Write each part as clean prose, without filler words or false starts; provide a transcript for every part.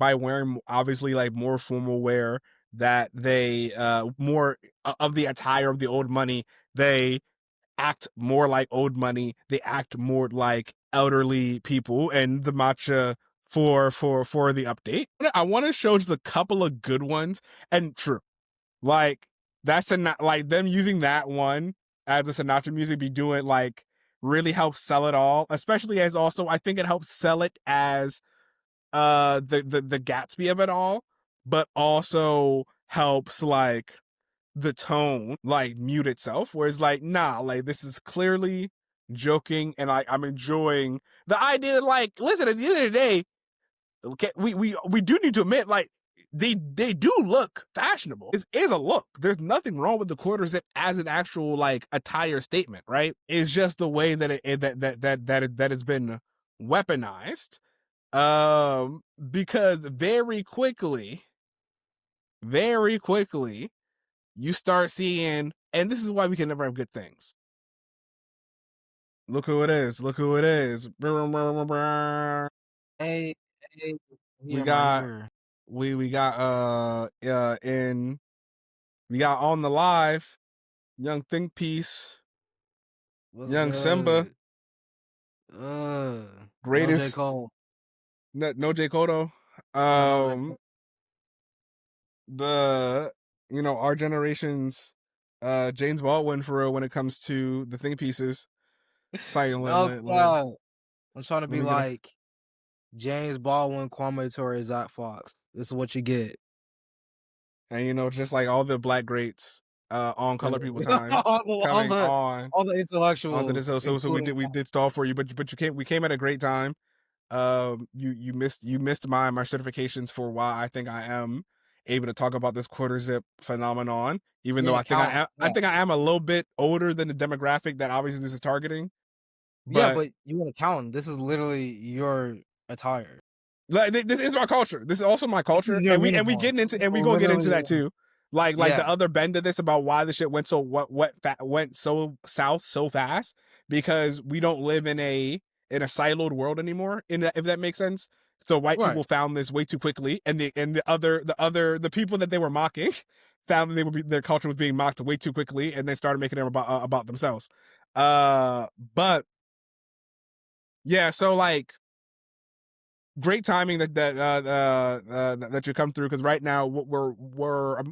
by wearing obviously like more formal wear that they more of the attire of the old money. They act more like old money. They act more like elderly people, and the matcha for the update. I want to show just a couple of good ones, and true, like that's like them using that one as the Sinatra music be doing like really helps sell it all, especially as also I think it helps sell it as the Gatsby of it all, but also helps like the tone like mute itself, whereas like nah, like this is clearly joking, and like I'm enjoying the idea that like listen, at the end of the day, okay, we do need to admit like they do look fashionable. It is a look. There's nothing wrong with the quarter zip as an actual like attire statement, right? It's just the way that that has been weaponized. Because very quickly, you start seeing, and this is why we can never have good things. Look who it is. Look who it is. Hey, we got on the live, Young Think Piece, What's Young good? Simba, greatest. No J. Cotto. The our generation's James Baldwin for real when it comes to the think pieces. I'm trying to be like James Baldwin, Kwame Ture, Zach Fox. This is what you get. And just like all the black greats on Color People Time, all the intellectuals. So we did stall for you, but we came at a great time. You missed my certifications for why I think I am able to talk about this quarter zip phenomenon, even though I think I am a little bit older than the demographic that obviously this is targeting. But you want to count. This is literally your attire. Like this is my culture. This is also my culture, and we gonna get into that too. Like the other bend of this about why the shit went so went so south so fast, because we don't live in a siloed world anymore. If that makes sense. So white people found this way too quickly, and the people that they were mocking found that their culture was being mocked way too quickly, and they started making them about themselves. But yeah, so like great timing that you come through, because right now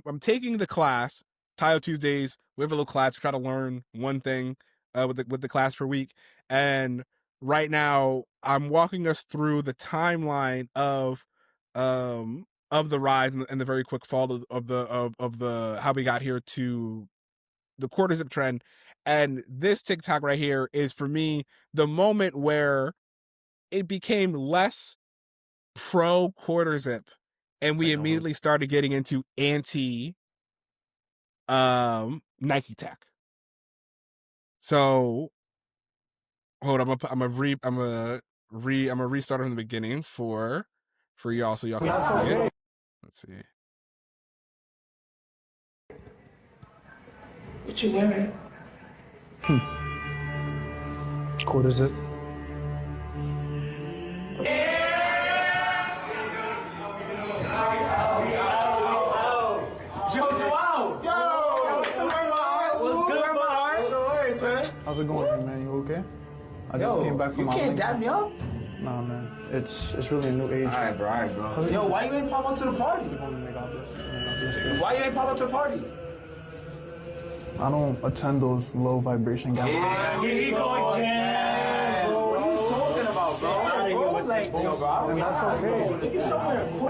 I'm taking the class Tayo Tuesdays. We have a little class. We try to learn one thing with the class per week, and right now I'm walking us through the timeline of the rise and the very quick fall of the how we got here to the quarter zip trend. And this TikTok right here is for me the moment where it became less pro quarter zip, and we immediately started getting into anti Nike tech. So hold on, I'm gonna restart from the beginning for y'all, so y'all can see it. Let's see. What you wearing? Quarter zip. How's it going, man? You okay? I just came back from my. You can't dab me up? Nah, man. It's really a new age. Alright, bro. Yo, why you ain't pop up to the party? Why you ain't pop up to the party? I don't attend those low vibration gatherings. Yeah, here you go again. What are you talking about, bro? And that's okay.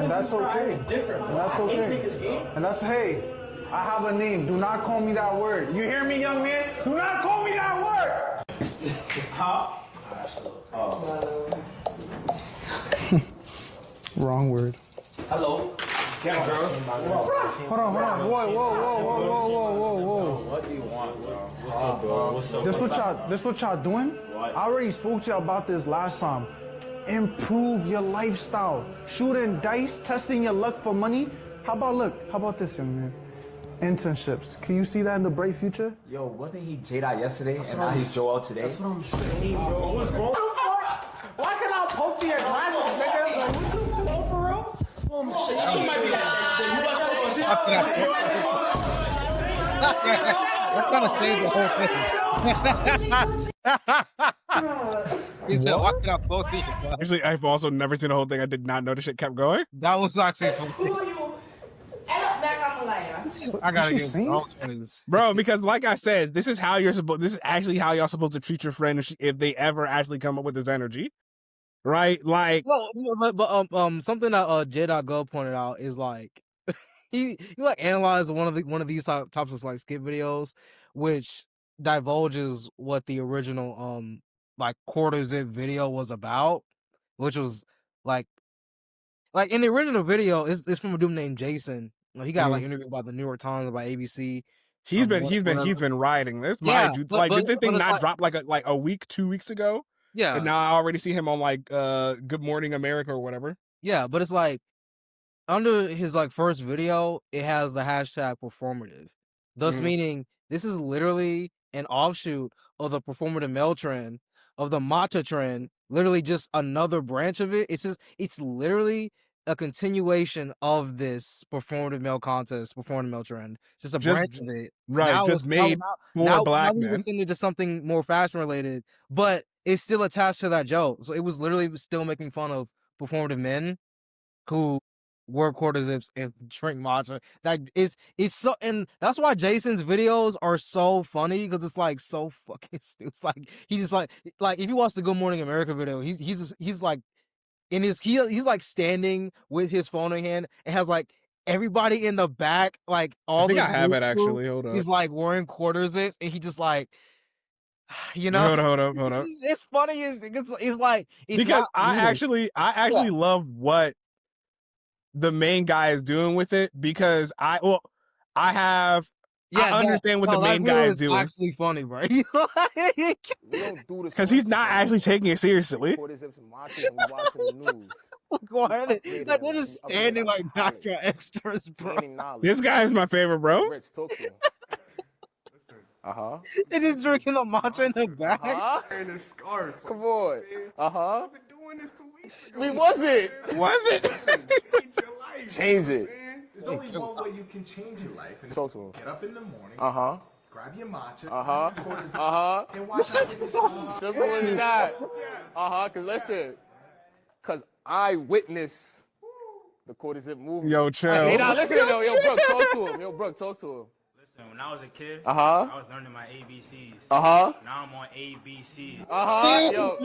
And that's okay. And that's okay. And that's hey. I have a name. Do not call me that word. You hear me, young man? Do not call me that word! Huh? Wrong word. Hello. Get girls. Hold on. Whoa. What do you want, bro? What's up, bro? What's up? This what y'all doing? What? I already spoke to y'all about this last time. Improve your lifestyle. Shooting dice, testing your luck for money. How about this, young man? Internships. Can you see that in the bright future? Yo, wasn't he J-Dot yesterday and now he's Joel today? That's what I'm saying, bro. What's wrong? Why can I poke to your glasses, nigga? For real? shit might be I'm trying to save the whole thing. He said, "Why can I both eat?" Actually, I've also never seen the whole thing. I did not know the shit kept going. That was actually funny. I gotta get those ones, bro. Because like I said, this is how you're supposed. This is actually how y'all supposed to treat your friend if they ever actually come up with this energy, right? Like, well, but something that J.Go pointed out is like he like analyzed one of these types of like skit videos, which divulges what the original like quarter zip video was about, which was like in the original video it's from a dude named Jason. He got like interviewed by the New York Times, by ABC. He's been riding this. Yeah, did this thing not drop like a week, 2 weeks ago? Yeah, and now I already see him on like Good Morning America or whatever. Yeah, but it's like under his like first video, it has the hashtag performative, thus meaning this is literally an offshoot of the performative male trend, of the matcha trend, literally just another branch of it. It's literally a continuation of this performative male contest, performative male trend. It's just a branch of it. Right, now just made for black men. Now we extended to something more fashion related, but it's still attached to that joke. So it was literally still making fun of performative men who wear quarter zips and drink matcha. It's so, and that's why Jason's videos are so funny, because it's like so fucking stupid. It's like he just like if you watch the Good Morning America video, he's like in his he's like standing with his phone in hand and has like everybody in the back, like all. I think I have it actually. Hold up. He's like wearing quarter zips and he just like, you know. Hold up. It's funny. It's like because I actually love what the main guy is doing with it, because I understand what the main guy is doing. Actually funny, bro. Because he's not actually taking it seriously. Why are they? Like, they're just standing like Dr. Extras, bro. This guy is my favorite, bro. They're just drinking the matcha in the back. And a scarf. Come on. I've been doing this 2 weeks ago. We was it. Was it? Change your life. Change it. There's only one way you can change your life. And Talk to him. Get up in the morning. Grab your matcha. And watch Simple as that. Cause listen. Cause I witnessed the quarter zip movement. Yo, chill. Hey, now listen, yo, Brooke, talk to him. Yo, Brooke, talk to him. When I was a kid, I was learning my ABCs. Now I'm on ABC. Yo.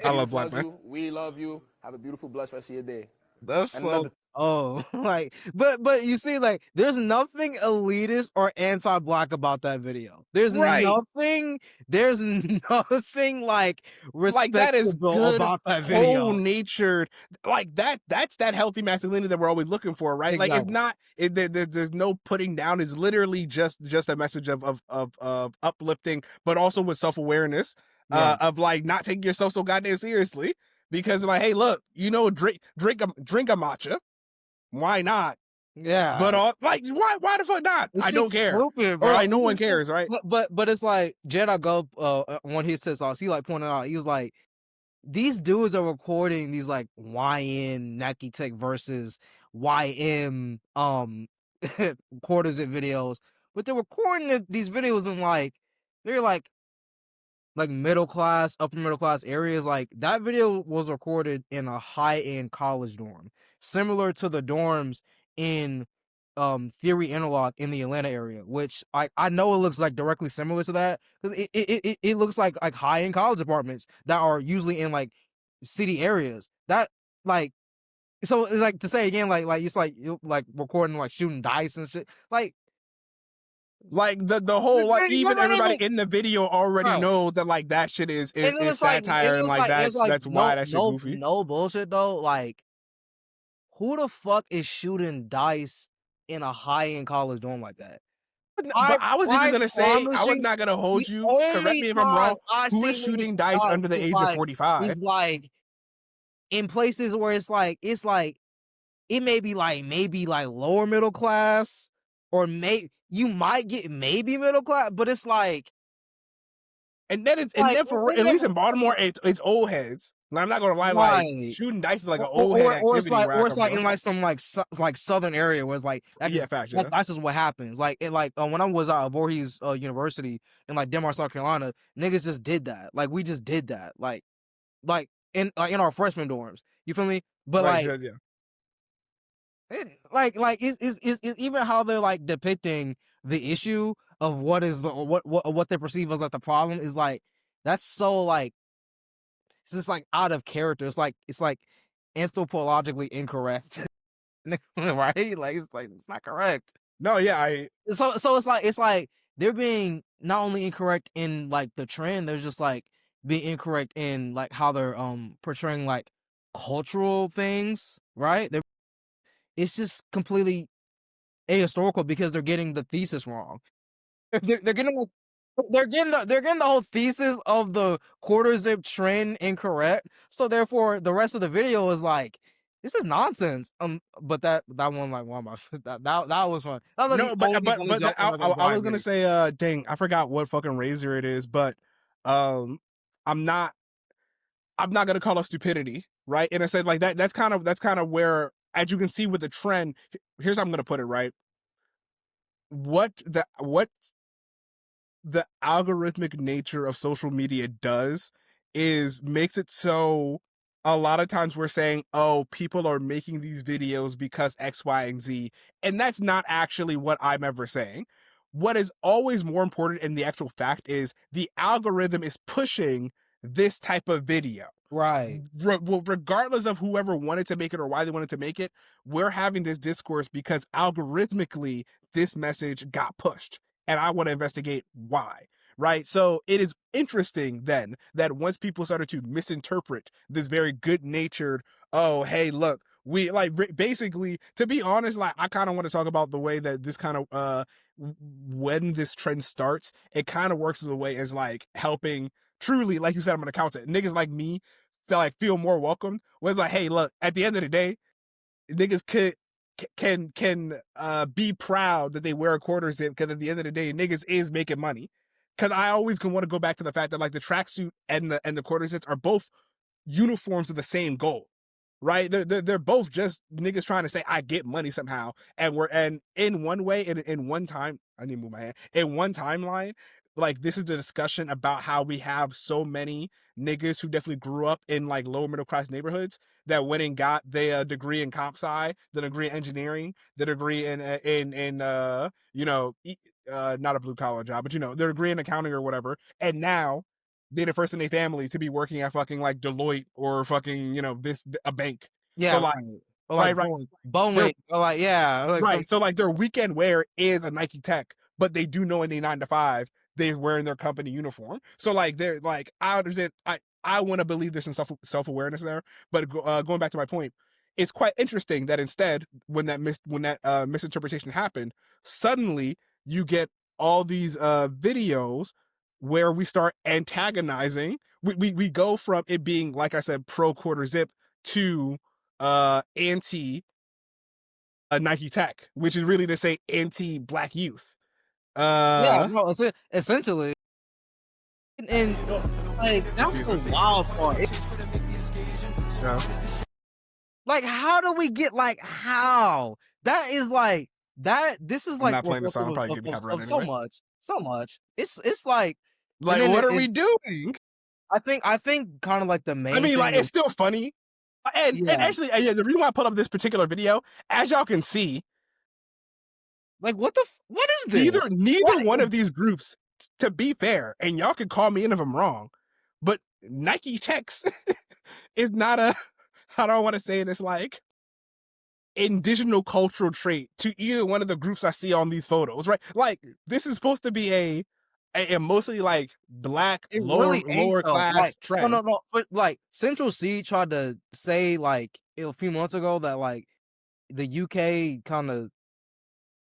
I love black men. We love you. Have a beautiful, blessed rest of your day. That's so. Like, but you see, like, there's nothing elitist or anti-black about that video. There's nothing like respectable that is good about that video. Whole natured, like that's that healthy masculinity that we're always looking for, right? Exactly. Like it's not. There's no putting down. It's literally just a message of uplifting, but also with self-awareness, of like not taking yourself so goddamn seriously. Because like, hey, look, drink a matcha. Why not? Yeah, but why the fuck not? I don't care. Stupid, bro. Or like no one cares, right? But it's like J.Go when he says he like pointed out, he was like, these dudes are recording these like YN Nike Tech versus YM quarter zip videos, but they're recording these videos in like they're like middle class, upper middle class areas. Like that video was recorded in a high end college dorm, similar to the dorms in Theory Interlock in the Atlanta area, which I know it looks like directly similar to that, because it looks like high end college apartments that are usually in like city areas. That like, so it's like, to say again, like it's like you're like recording like shooting dice and shit, like the whole like even everybody in the video already knows that like that shit is satire, and like that's why that shit goofy. No bullshit though. Like, who the fuck is shooting dice in a high end college dorm like that? But I was even gonna say, I was not gonna hold you. Correct me if I'm wrong. Who is shooting dice under the age of 45? It's like in places where it's like it may be like maybe like lower middle class, or you might get maybe middle class, but it's like, and then for at least in Baltimore, it's old heads. Like, I'm not gonna lie, Right. like shooting dice is like an old head or it's activity. like, where I or it's come like from. in like some like southern area where it's like that Yeah, just facts, yeah. that's just what happens. Like it like when I was at Voorhees University in like Denmark, South Carolina, niggas just did that. Like we just did that. Like in our freshman dorms. You feel me? But like yeah. It's even how they're like depicting the issue of what is what they perceive as like the problem is like that's so like it's just like out of character. It's like anthropologically incorrect, right? Like it's not correct. No, yeah, So it's like they're being not only incorrect in like the trend, they're just like being incorrect in like how they're portraying like cultural things, right? It's just completely ahistorical because they're getting the thesis wrong. They're getting the whole thesis of the quarter zip trend incorrect. So therefore, the rest of the video is like, this is nonsense. But that one like one of my that was fun. That was no, but I was gonna say, dang, I forgot what fucking razor it is, but I'm not gonna call it stupidity, right? And I said like that's kind of where, as you can see with the trend, here's how I'm gonna put it, right? What the algorithmic nature of social media does is makes it so a lot of times we're saying, oh, people are making these videos because X, Y, and Z. And that's not actually what I'm ever saying. What is always more important in the actual fact is the algorithm is pushing this type of video. Right. Regardless of whoever wanted to make it or why they wanted to make it, we're having this discourse because algorithmically this message got pushed. And I want to investigate why, right? So it is interesting then that once people started to misinterpret this very good-natured, oh, hey, look, we like basically, to be honest, like I kind of want to talk about the way that this kind of, when this trend starts, it kind of works as a way as like helping truly, like you said, I'm an accountant. Niggas like me feel more welcomed. Was like, hey, look, at the end of the day, niggas can be proud that they wear a quarter zip because at the end of the day, niggas is making money. Because I always want to go back to the fact that like the tracksuit and the quarter zips are both uniforms of the same goal, right? They're both just niggas trying to say I get money somehow, and in one way, in one time, I need to move my hand. In one timeline, like this is the discussion about how we have so many niggas who definitely grew up in like lower middle class neighborhoods that went and got their degree in comp sci, the degree in engineering, the degree in not a blue collar job, but their degree in accounting or whatever, and now they're the first in their family to be working at fucking like Deloitte or fucking a bank. Yeah, so like. Right. Boeing, or like yeah, like right. So like their weekend wear is a Nike Tech, but they do know in their 9 to 5 they're wearing their company uniform. So like they're like, I understand. I want to believe there's some self-awareness there. But going back to my point, it's quite interesting that instead, when that misinterpretation happened, suddenly you get all these videos where we start antagonizing. We go from it being, like I said, pro quarter zip to anti Nike Tech, which is really to say anti Black youth. Yeah, no, essentially, and like that's a wild part. Like, how do we get how that is like that? This is like I'm not playing the song. I'm probably getting copyrighted anyway. So much. It's like what are we doing? I think kind of like the main. I mean, like it's still funny, and actually, the reason why I put up this particular video, as y'all can see. Like what is this? Neither one of these groups, to be fair, and y'all can call me in if I'm wrong, but Nike Techs is not a, how do I want to say this, like indigenous cultural trait to either one of the groups I see on these photos, right? Like this is supposed to be a mostly like Black lower class trend. No. But like Central C tried to say like a few months ago that like the UK kind of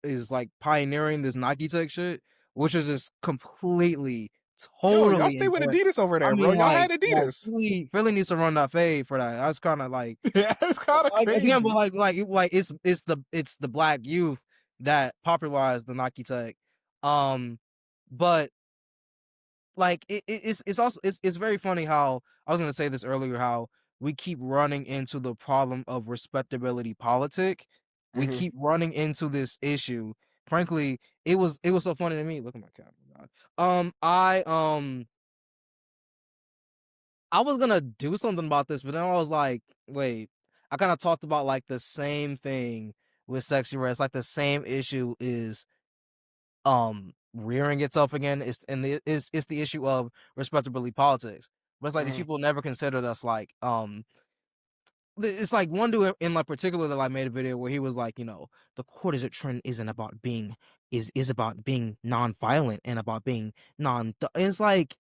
is like pioneering this Nike Tech shit, which is just completely totally. Y'all stay with Adidas over there, bro. Y'all had Adidas. Philly needs to run that fade for that. That's kind of like it's kind of crazy. Again, but like it's the Black youth that popularized the Nike Tech, but like it's also it's very funny how I was gonna say this earlier, how we keep running into the problem of respectability politic. We keep running into this issue. Frankly, it was so funny to me. Look at my cat. Oh God. I was gonna do something about this, but then I was like, wait. I kind of talked about like the same thing with Sexy Red. It's like the same issue is rearing itself again. It's the issue of respectability politics. But it's like these people never considered us like it's like one dude in like particular that like made a video where he was like, you know, the courtisan trend isn't about being is about being non-violent and about being it's like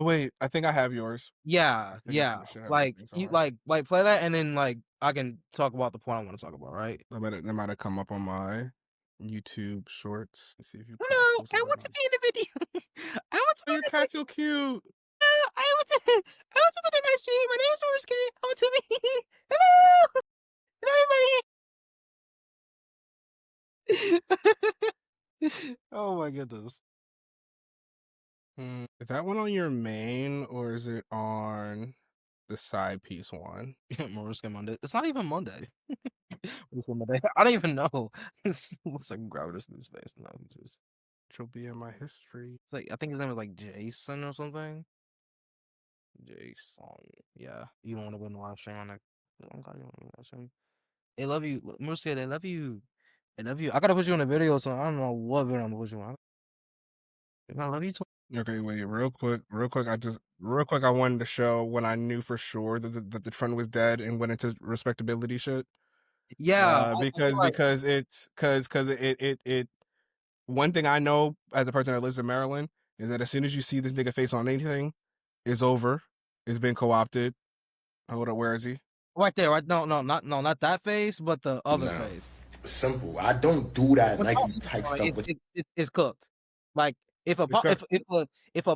wait, I think I have yours. yeah, I yeah. should have Like everything you somewhere. like play that and then like I can talk about the point I want to talk about, right? That might have come up on my YouTube shorts. Let's see if you No, posted I that want to on. be in the video. I want to Oh, be in your the cat's so cute. video. I want to be in my stream. My name's Orusuke. I want to be hello everybody. Oh my goodness. Is that one on your main or is it on the side piece one? Orusuke Monday. It's not even Monday. Monday. I don't even know. Looks like grab this in his face. No, just She'll be in my history. it's like I think his name is like Jason or something. Jason. Yeah. You don't want to go in the live stream on that. Oh God, you want to go in the live stream. They love you. Murusuke, they love you. They love you. I gotta put you in a video, so I don't know what video I'm gonna put you on. I love you too. Okay, wait, real quick. I wanted to show when I knew for sure that the trend was dead and went into respectability shit. Yeah, because it one thing I know as a person that lives in Maryland is that as soon as you see this nigga face on anything, it's over. It's been co-opted. Hold up, where is he? right there, right? No, not that face, but the other face. Simple. I don't do that Nike type stuff. It's cooked. Like if a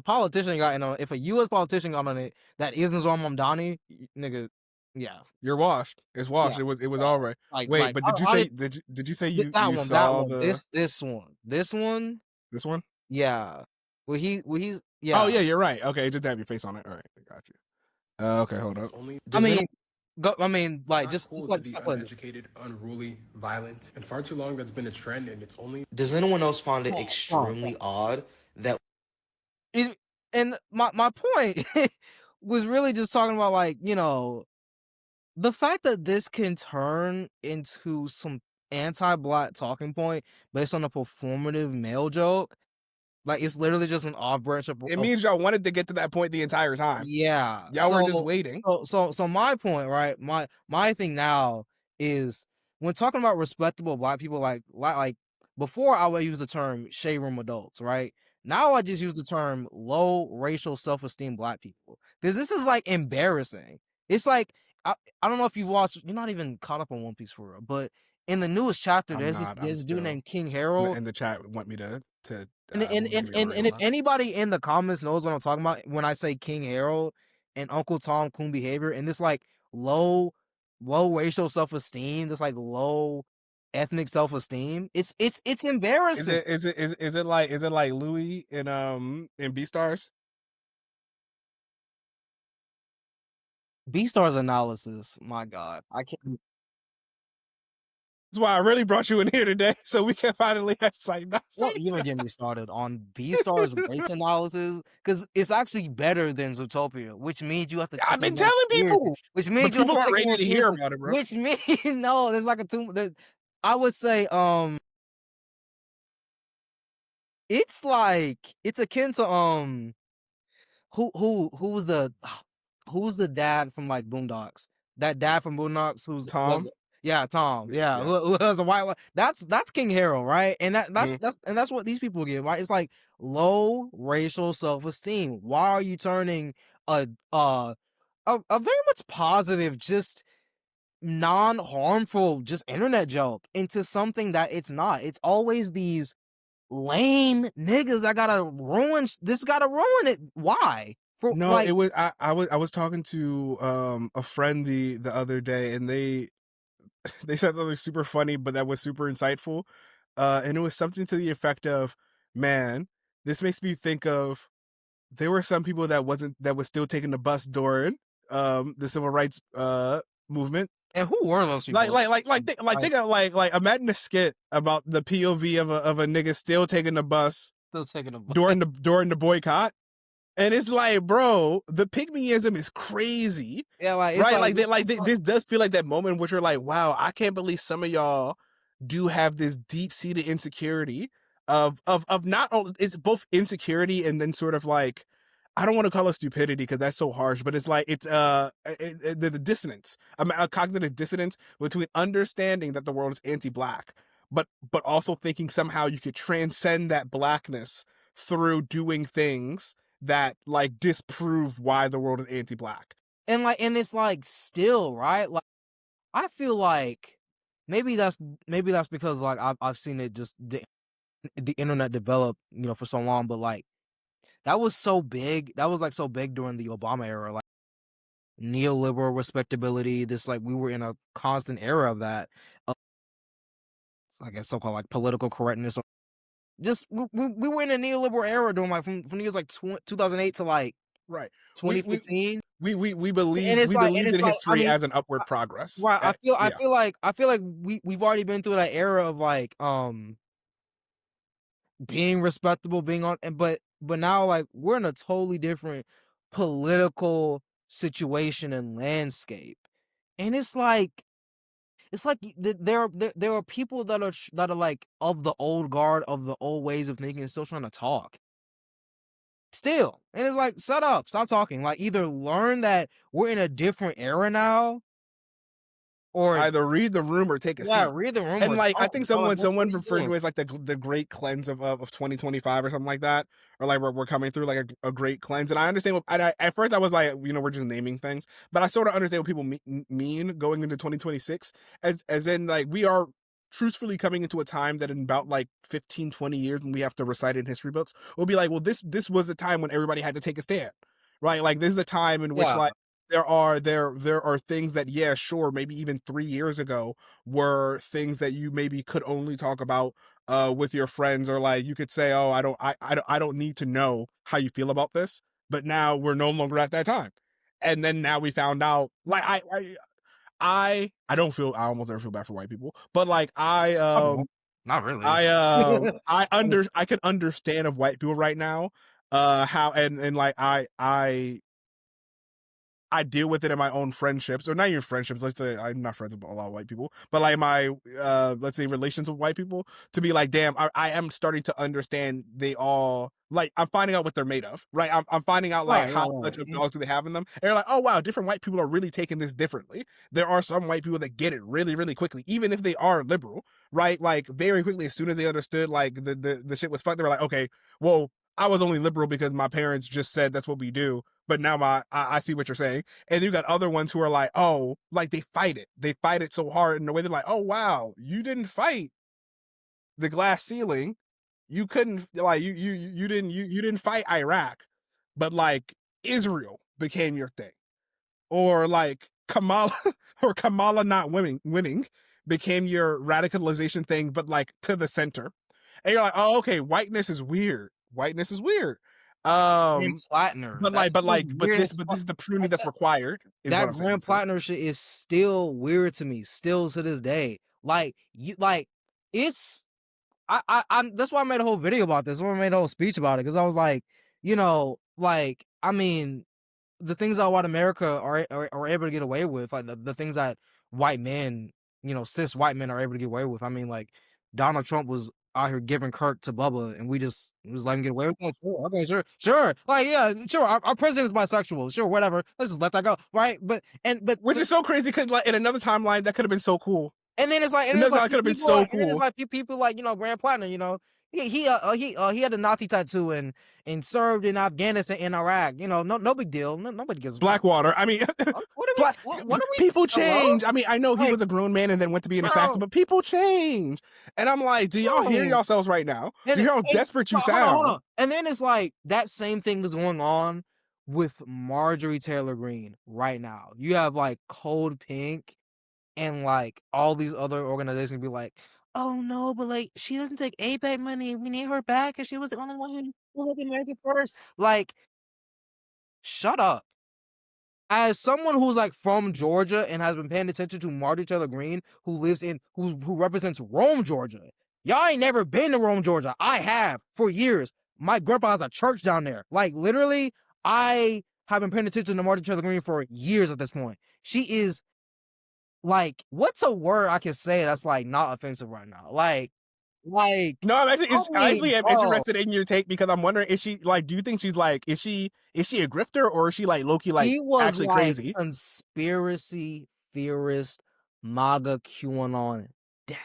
politician got in on, if a U.S. politician got on it that isn't Zoran Mamdani, nigga, yeah, you're washed. It's washed. Yeah. It was all right. Like, wait, like, but did you say you that one, saw this one? This one? Yeah. Well, he's yeah. Oh yeah, you're right. Okay, it just have your face on it. All right, I got you. Okay, hold up. Just like to be uneducated, unruly, violent, and far too long that's been a trend, and it's only. Does anyone else find it extremely odd that? And my point was really just talking about like, you know, the fact that this can turn into some anti-black talking point based on a performative male joke. Like it's literally just an off branch of. It means y'all wanted to get to that point the entire time. Yeah, y'all were just waiting. So my point, right? My thing now is when talking about respectable black people, like before I would use the term shade room adults, right? Now I just use the term low racial self-esteem black people because this is like embarrassing. It's like I don't know if you've watched. You're not even caught up on One Piece for real, but in the newest chapter, there's a dude named King Harold. And the chat want me to. And if anybody in the comments knows what I'm talking about when I say King Harold and Uncle Tom coon behavior and this like low racial self-esteem, this like low ethnic self-esteem, it's embarrassing. Is it like Louis in Beastars? Beastars analysis, my God, I can't. That's why I really brought you in here today, so we can finally have sight. Don't even get me started on Beastars race analysis, because it's actually better than Zootopia, which means you have to. I've been telling people. Which means you people aren't ready to hear about it, bro. Which means no, there's like I would say it's like it's akin to who's the dad from like Boondocks? That dad from Boondocks who's Tom. Yeah, Tom. Yeah, who has a white. That's King Harold, right? And that's what these people give, right? It's like low racial self-esteem. Why are you turning a very much positive, just non-harmful, just internet joke into something that it's not? It's always these lame niggas that gotta ruin it. Why? It was I was talking to a friend the other day, and they said something super funny, but that was super insightful. And it was something to the effect of, man, this makes me think of there were some people that was still taking the bus during the civil rights movement. And who were those people? Think of imagine a skit about the POV of a nigga still taking the bus during the boycott. And it's like, bro, the pygmyism is crazy. Yeah, this does feel like that moment in which you're like, wow, I can't believe some of y'all do have this deep-seated insecurity of not only, it's both insecurity and then sort of like, I don't want to call it stupidity because that's so harsh, but it's like it's the dissonance, a cognitive dissonance between understanding that the world is anti-black, but also thinking somehow you could transcend that blackness through doing things that like disprove why the world is anti-black. And it's like still, right? Like I feel like maybe that's because like I've seen it just the internet develop, for so long, but like that was so big. That was like so big during the Obama era, like neoliberal respectability. This like we were in a constant era of that. I guess so-called like political correctness. Just we were in a neoliberal era during like from the years like 2008 to like 2015. We believe in history as an upward progress. Right. I feel like we've already been through that era of like being respectable, being on, but now like we're in a totally different political situation and landscape, and it's like there are people that are like of the old guard, of the old ways of thinking, and still trying to talk. Still, and it's like, shut up, stop talking. Like, either learn that we're in a different era now, or either read the room or take a seat. Yeah, read the room. And like, I think someone referred to it as like the great cleanse of 2025 or something like that, or like we're coming through like a great cleanse. And I understand at first I was like, we're just naming things, but I sort of understand what people mean going into 2026, as in like we are truthfully coming into a time that in about like 15-20 years, when we have to recite it in history books, we'll be like, well, this was the time when everybody had to take a stand, right? Like this is the time in which like there are things that, yeah, sure, maybe even 3 years ago were things that you maybe could only talk about with your friends, or like you could say, oh, I don't need to know how you feel about this, but now we're no longer at that time. And then now we found out, like I almost never feel bad for white people, but like not really. I can understand of white people right now how and like I deal with it in my own friendships, or not even friendships. Let's say I'm not friends with a lot of white people, but like my let's say relations with white people, to be like, damn, I am starting to understand they all, like, I'm finding out what they're made of, right? I'm finding out like how much of dogs do they have in them, and you're like, oh wow, different white people are really taking this differently. There are some white people that get it really, really quickly, even if they are liberal, right? Like very quickly, as soon as they understood like the shit was fucked, they were like, okay, well, I was only liberal because my parents just said that's what we do. But now I see what you're saying. And you got other ones who are like, oh, like they fight it. They fight it so hard in the way they're like, oh, wow, you didn't fight the glass ceiling. You couldn't, like, you didn't fight Iraq, but like Israel became your thing. Or like Kamala not winning became your radicalization thing, but like to the center. And you're like, oh, okay, whiteness is weird. Whiteness is weird. Plattner. But this is the pruning that's Required. That Graham Plattner shit is still weird to me, still to this day. Like it's I that's why I made a whole video about this. That's why I made a whole speech about it, because I was like, I mean, the things that white America are able to get away with, like the things that white men, cis white men are able to get away with. I mean, like Donald Trump was out here giving Kirk to Bubba, and we just let him get away with that. Sure, okay, sure. Like, yeah, sure. Our president is bisexual. Sure, whatever. Let's just let that go, right? But which is so crazy, because like in another timeline that could have been so cool. And then it's like, could have been so cool. And it's like people like Graham Plattner, he had a Nazi tattoo and served in Afghanistan and Iraq. No big deal. Nobody gives Blackwater. I mean, people change. I mean, I know he was a grown man and then went to be an assassin, but people change. And I'm like, do y'all hear yourselves right now? Do you hear how desperate you sound? Hold on. And then it's like that same thing is going on with Marjorie Taylor Greene right now. You have like Cold Pink and like all these other organizations be like, oh no, but like she doesn't take APAC money. We need her back because she was the only one who people look America first. Like, shut up. As someone who's like from Georgia and has been paying attention to Marjorie Taylor Greene, who represents Rome, Georgia. Y'all ain't never been to Rome, Georgia. I have for years. My grandpa has a church down there. Like, literally, I have been paying attention to Marjorie Taylor Greene for years at this point. She is, like, what's a word I can say that's, like, not offensive right now? Like, no, I actually am interested in your take because I'm wondering, is she, like, do you think she's, like, is she a grifter or is she, like, low-key, like, actually crazy? Conspiracy theorist, MAGA, QAnon, damn.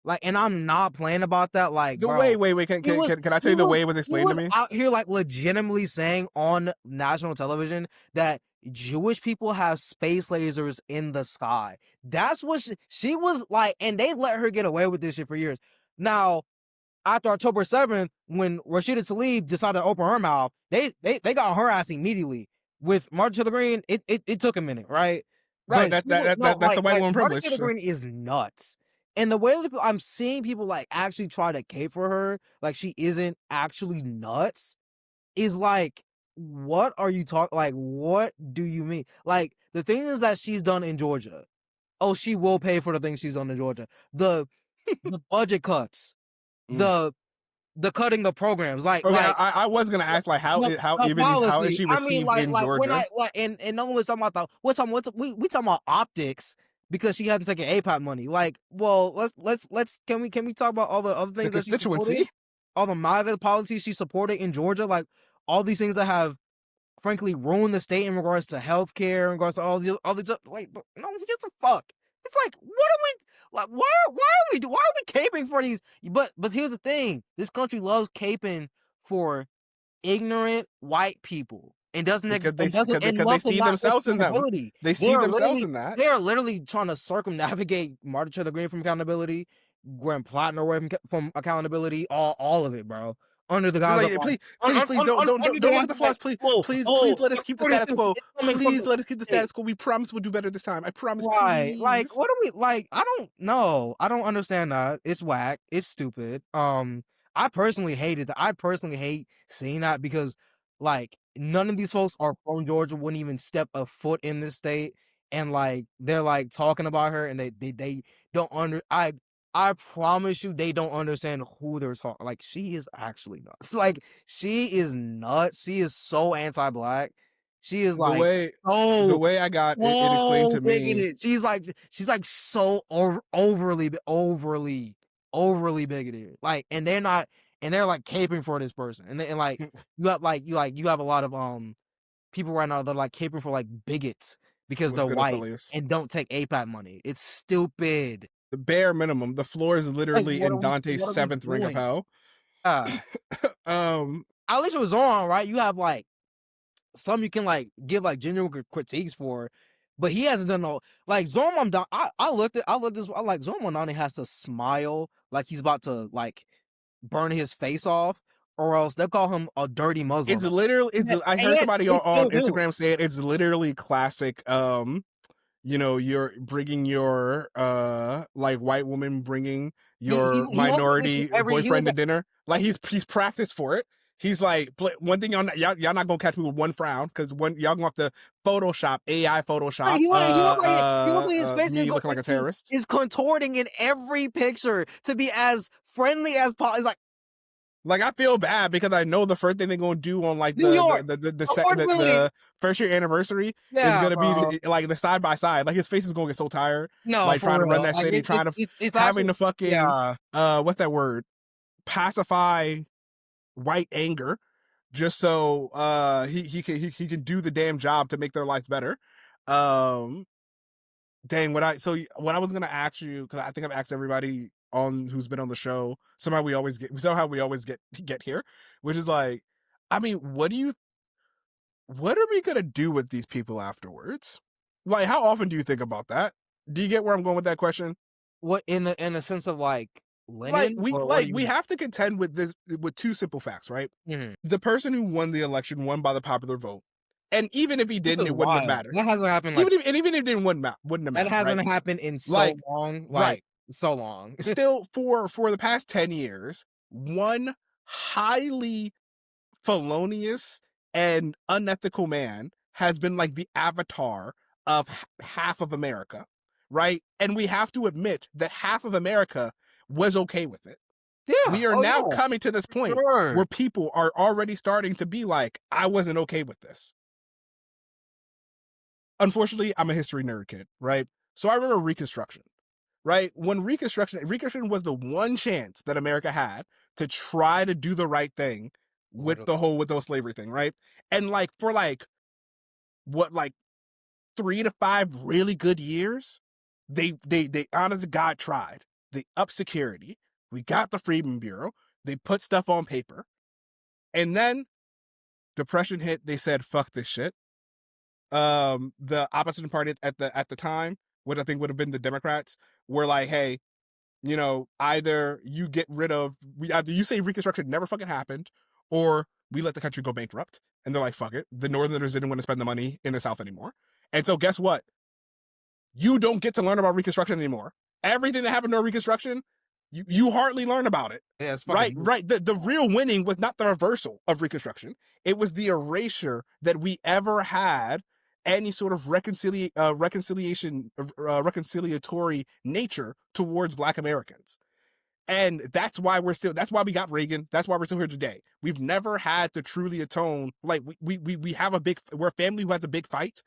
Like, and I'm not playing about that. Like, wait, can I tell you the way it was explained to me? Out here, like, legitimately saying on national television that Jewish people have space lasers in the sky. That's what she was like, and they let her get away with this shit for years. Now, after October 7th, when Rashida Tlaib decided to open her mouth, they got her ass immediately. With Marjorie Taylor Greene, it took a minute, right? Right, that's the white woman privilege. Marjorie Taylor Greene is nuts. And the way that I'm seeing people like actually try to cape for her, like she isn't actually nuts, is like, what are you talking? Like, what do you mean? Like, the things that she's done in Georgia. Oh, she will pay for the things she's done in Georgia. The budget cuts, the cutting of programs. Like, okay, I was gonna ask, like, how is she received in Georgia? And no one's talking about we talking about optics. Because she hasn't taken APAT money. Like, well, let's can we talk about all the other things that she supported? All the MAGA policies she supported in Georgia, like all these things that have frankly ruined the state in regards to healthcare, in regards to all these like, no, just a fuck. It's like, what are we like? Why are we caping for these? But here's the thing: this country loves caping for ignorant white people. And because they see themselves in them. They see themselves in that. They are literally trying to circumnavigate Marjorie Taylor Greene from accountability, Graham Plattner away from accountability, all of it, bro. Under the guise of please don't look at the flaws. Please let us keep the status quo. Please let us keep the status quo. We promise we'll do better this time. I promise. Right? Please. Like, what are we like? I don't know. I don't understand that. It's whack. It's stupid. I personally hated that. I personally hate seeing that because, like, none of these folks are from Georgia, wouldn't even step a foot in this state, and like they're like talking about her, and they don't I promise you they don't understand who they're talking. Like, she is actually nuts. Like, she is nuts. She is so anti-black. She is like the way I got it explained to me. She's like so overly bigoted. Like, and they're not. And they're like caping for this person, and like you have a lot of people right now that are like caping for like bigots because they're white and don't take APAT money. It's stupid. The bare minimum. The floor is literally like, in Dante's seventh ring of hell. At least it was on, right? You have like some you can like give like genuine critiques for, but he hasn't done no like Zoran Mamdani. I looked this. I like Zoran Mamdani has to smile like he's about to like burn his face off, or else they'll call him a dirty Muslim. It's literally. I heard somebody on Instagram say it. It's literally classic. You're bringing your like white woman bringing your minority boyfriend to dinner. Like he's practiced for it. He's like, one thing y'all not gonna catch me with one frown because y'all gonna have to Photoshop his face me looking like a terrorist. Is contorting in every picture to be as friendly as possible. Like I feel bad because I know the first thing they're gonna do on like the first year anniversary is gonna be like the side by side. Like his face is gonna get so tired. No, like trying to run that city, it's having to fucking what's that word? Pacify white anger just so he can do the damn job to make their lives better. What I was gonna ask you, because I think I've asked everybody on who's been on the show, somehow we always get here, which is like, I mean, what are we gonna do with these people afterwards? Like, how often do you think about that? Do you get where I'm going with that question? What in the sense of like Lenin? We have to contend with this with two simple facts, right? Mm-hmm. The person who won the election won by the popular vote, and even if he didn't, it wouldn't have mattered. That hasn't happened. Even if it didn't, wouldn't have mattered. That hasn't happened in so long. Right. So long. Still, for the past 10 years, one highly felonious and unethical man has been like the avatar of half of America, right? And we have to admit that half of America was okay with it. Yeah, we are now coming to this point where people are already starting to be like, I wasn't okay with this. Unfortunately, I'm a history nerd kid, right? So I remember Reconstruction, right? When Reconstruction was the one chance that America had to try to do the right thing with the whole slavery thing, right? And like for like what, like 3 to 5 really good years, they honest to God tried. They upped security. We got the Freedmen Bureau. They put stuff on paper. And then Depression hit. They said, fuck this shit. The opposition party at the time, which I think would have been the Democrats, were like, hey, you know, either you say Reconstruction never fucking happened, or we let the country go bankrupt. And they're like, fuck it. The Northerners didn't want to spend the money in the South anymore. And so guess what? You don't get to learn about Reconstruction anymore. Everything that happened during Reconstruction, you hardly learn about it. Yeah, it's right. The real winning was not the reversal of Reconstruction. It was the erasure that we ever had any sort of reconciliatory nature towards Black Americans. And that's why we got Reagan. That's why we're still here today. We've never had to truly atone. Like we're a family who has a big fight,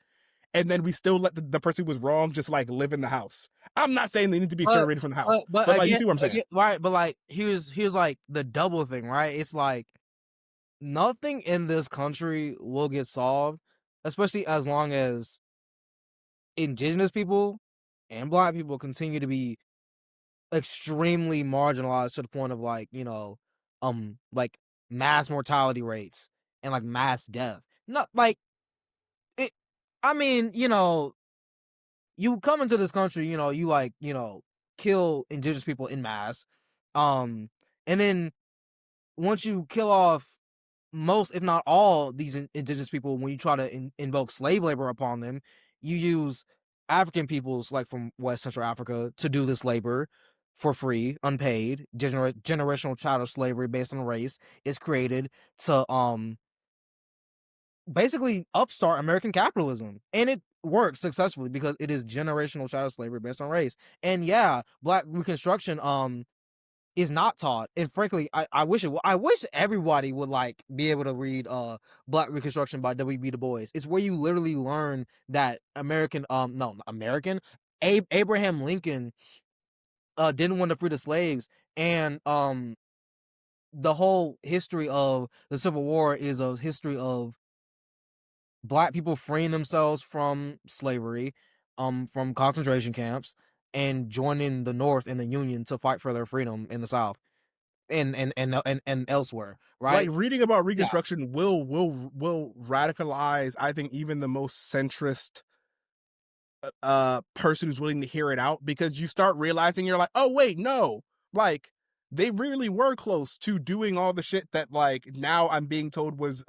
and then we still let the person who was wrong just like live in the house. I'm not saying they need to be exterminated from the house, but like, you see what I'm saying, right? But like, here's like the double thing, right? It's like nothing in this country will get solved, especially as long as indigenous people and Black people continue to be extremely marginalized to the point of like, you know, like mass mortality rates and like mass death. Not like it. I mean, you know, you come into this country, you know, you like, you know, kill indigenous people in mass, and then once you kill off most, if not all, these indigenous people, when you try to invoke slave labor upon them, you use African peoples like from West Central Africa to do this labor for free, unpaid. Generational chattel slavery based on race is created to basically upstart American capitalism, and it works successfully because it is generational chattel slavery based on race. And yeah, Black Reconstruction is not taught, and frankly, I wish everybody would like be able to read Black Reconstruction by W.B. Du Bois. It's where you literally learn that Abraham Lincoln didn't want to free the slaves, and the whole history of the Civil War is a history of Black people freeing themselves from slavery, from concentration camps, and joining the North and the Union to fight for their freedom in the South and elsewhere, right? Like reading about Reconstruction will radicalize, I think, even the most centrist person who's willing to hear it out, because you start realizing, you're like, oh wait, no, like they really were close to doing all the shit that like now I'm being told was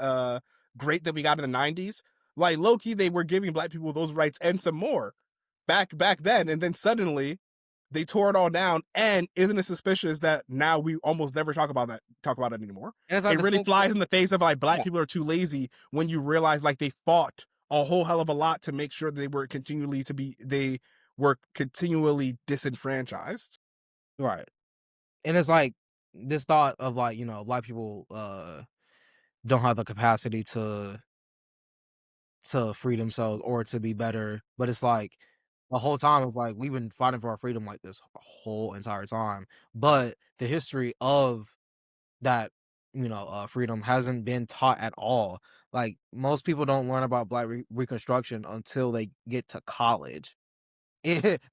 great that we got in the 90s. Like low-key, they were giving Black people those rights and some more back then, and then suddenly they tore it all down. And isn't it suspicious that now we almost never talk about it anymore? Like it really flies in the face of like Black people are too lazy when you realize like they fought a whole hell of a lot to make sure they were continually disenfranchised. Right. And it's like this thought of like, you know, Black people don't have the capacity to free themselves or to be better, but it's like the whole time it's like we've been fighting for our freedom like this whole entire time, but the history of that, you know, freedom hasn't been taught at all. Like most people don't learn about Black Reconstruction until they get to college.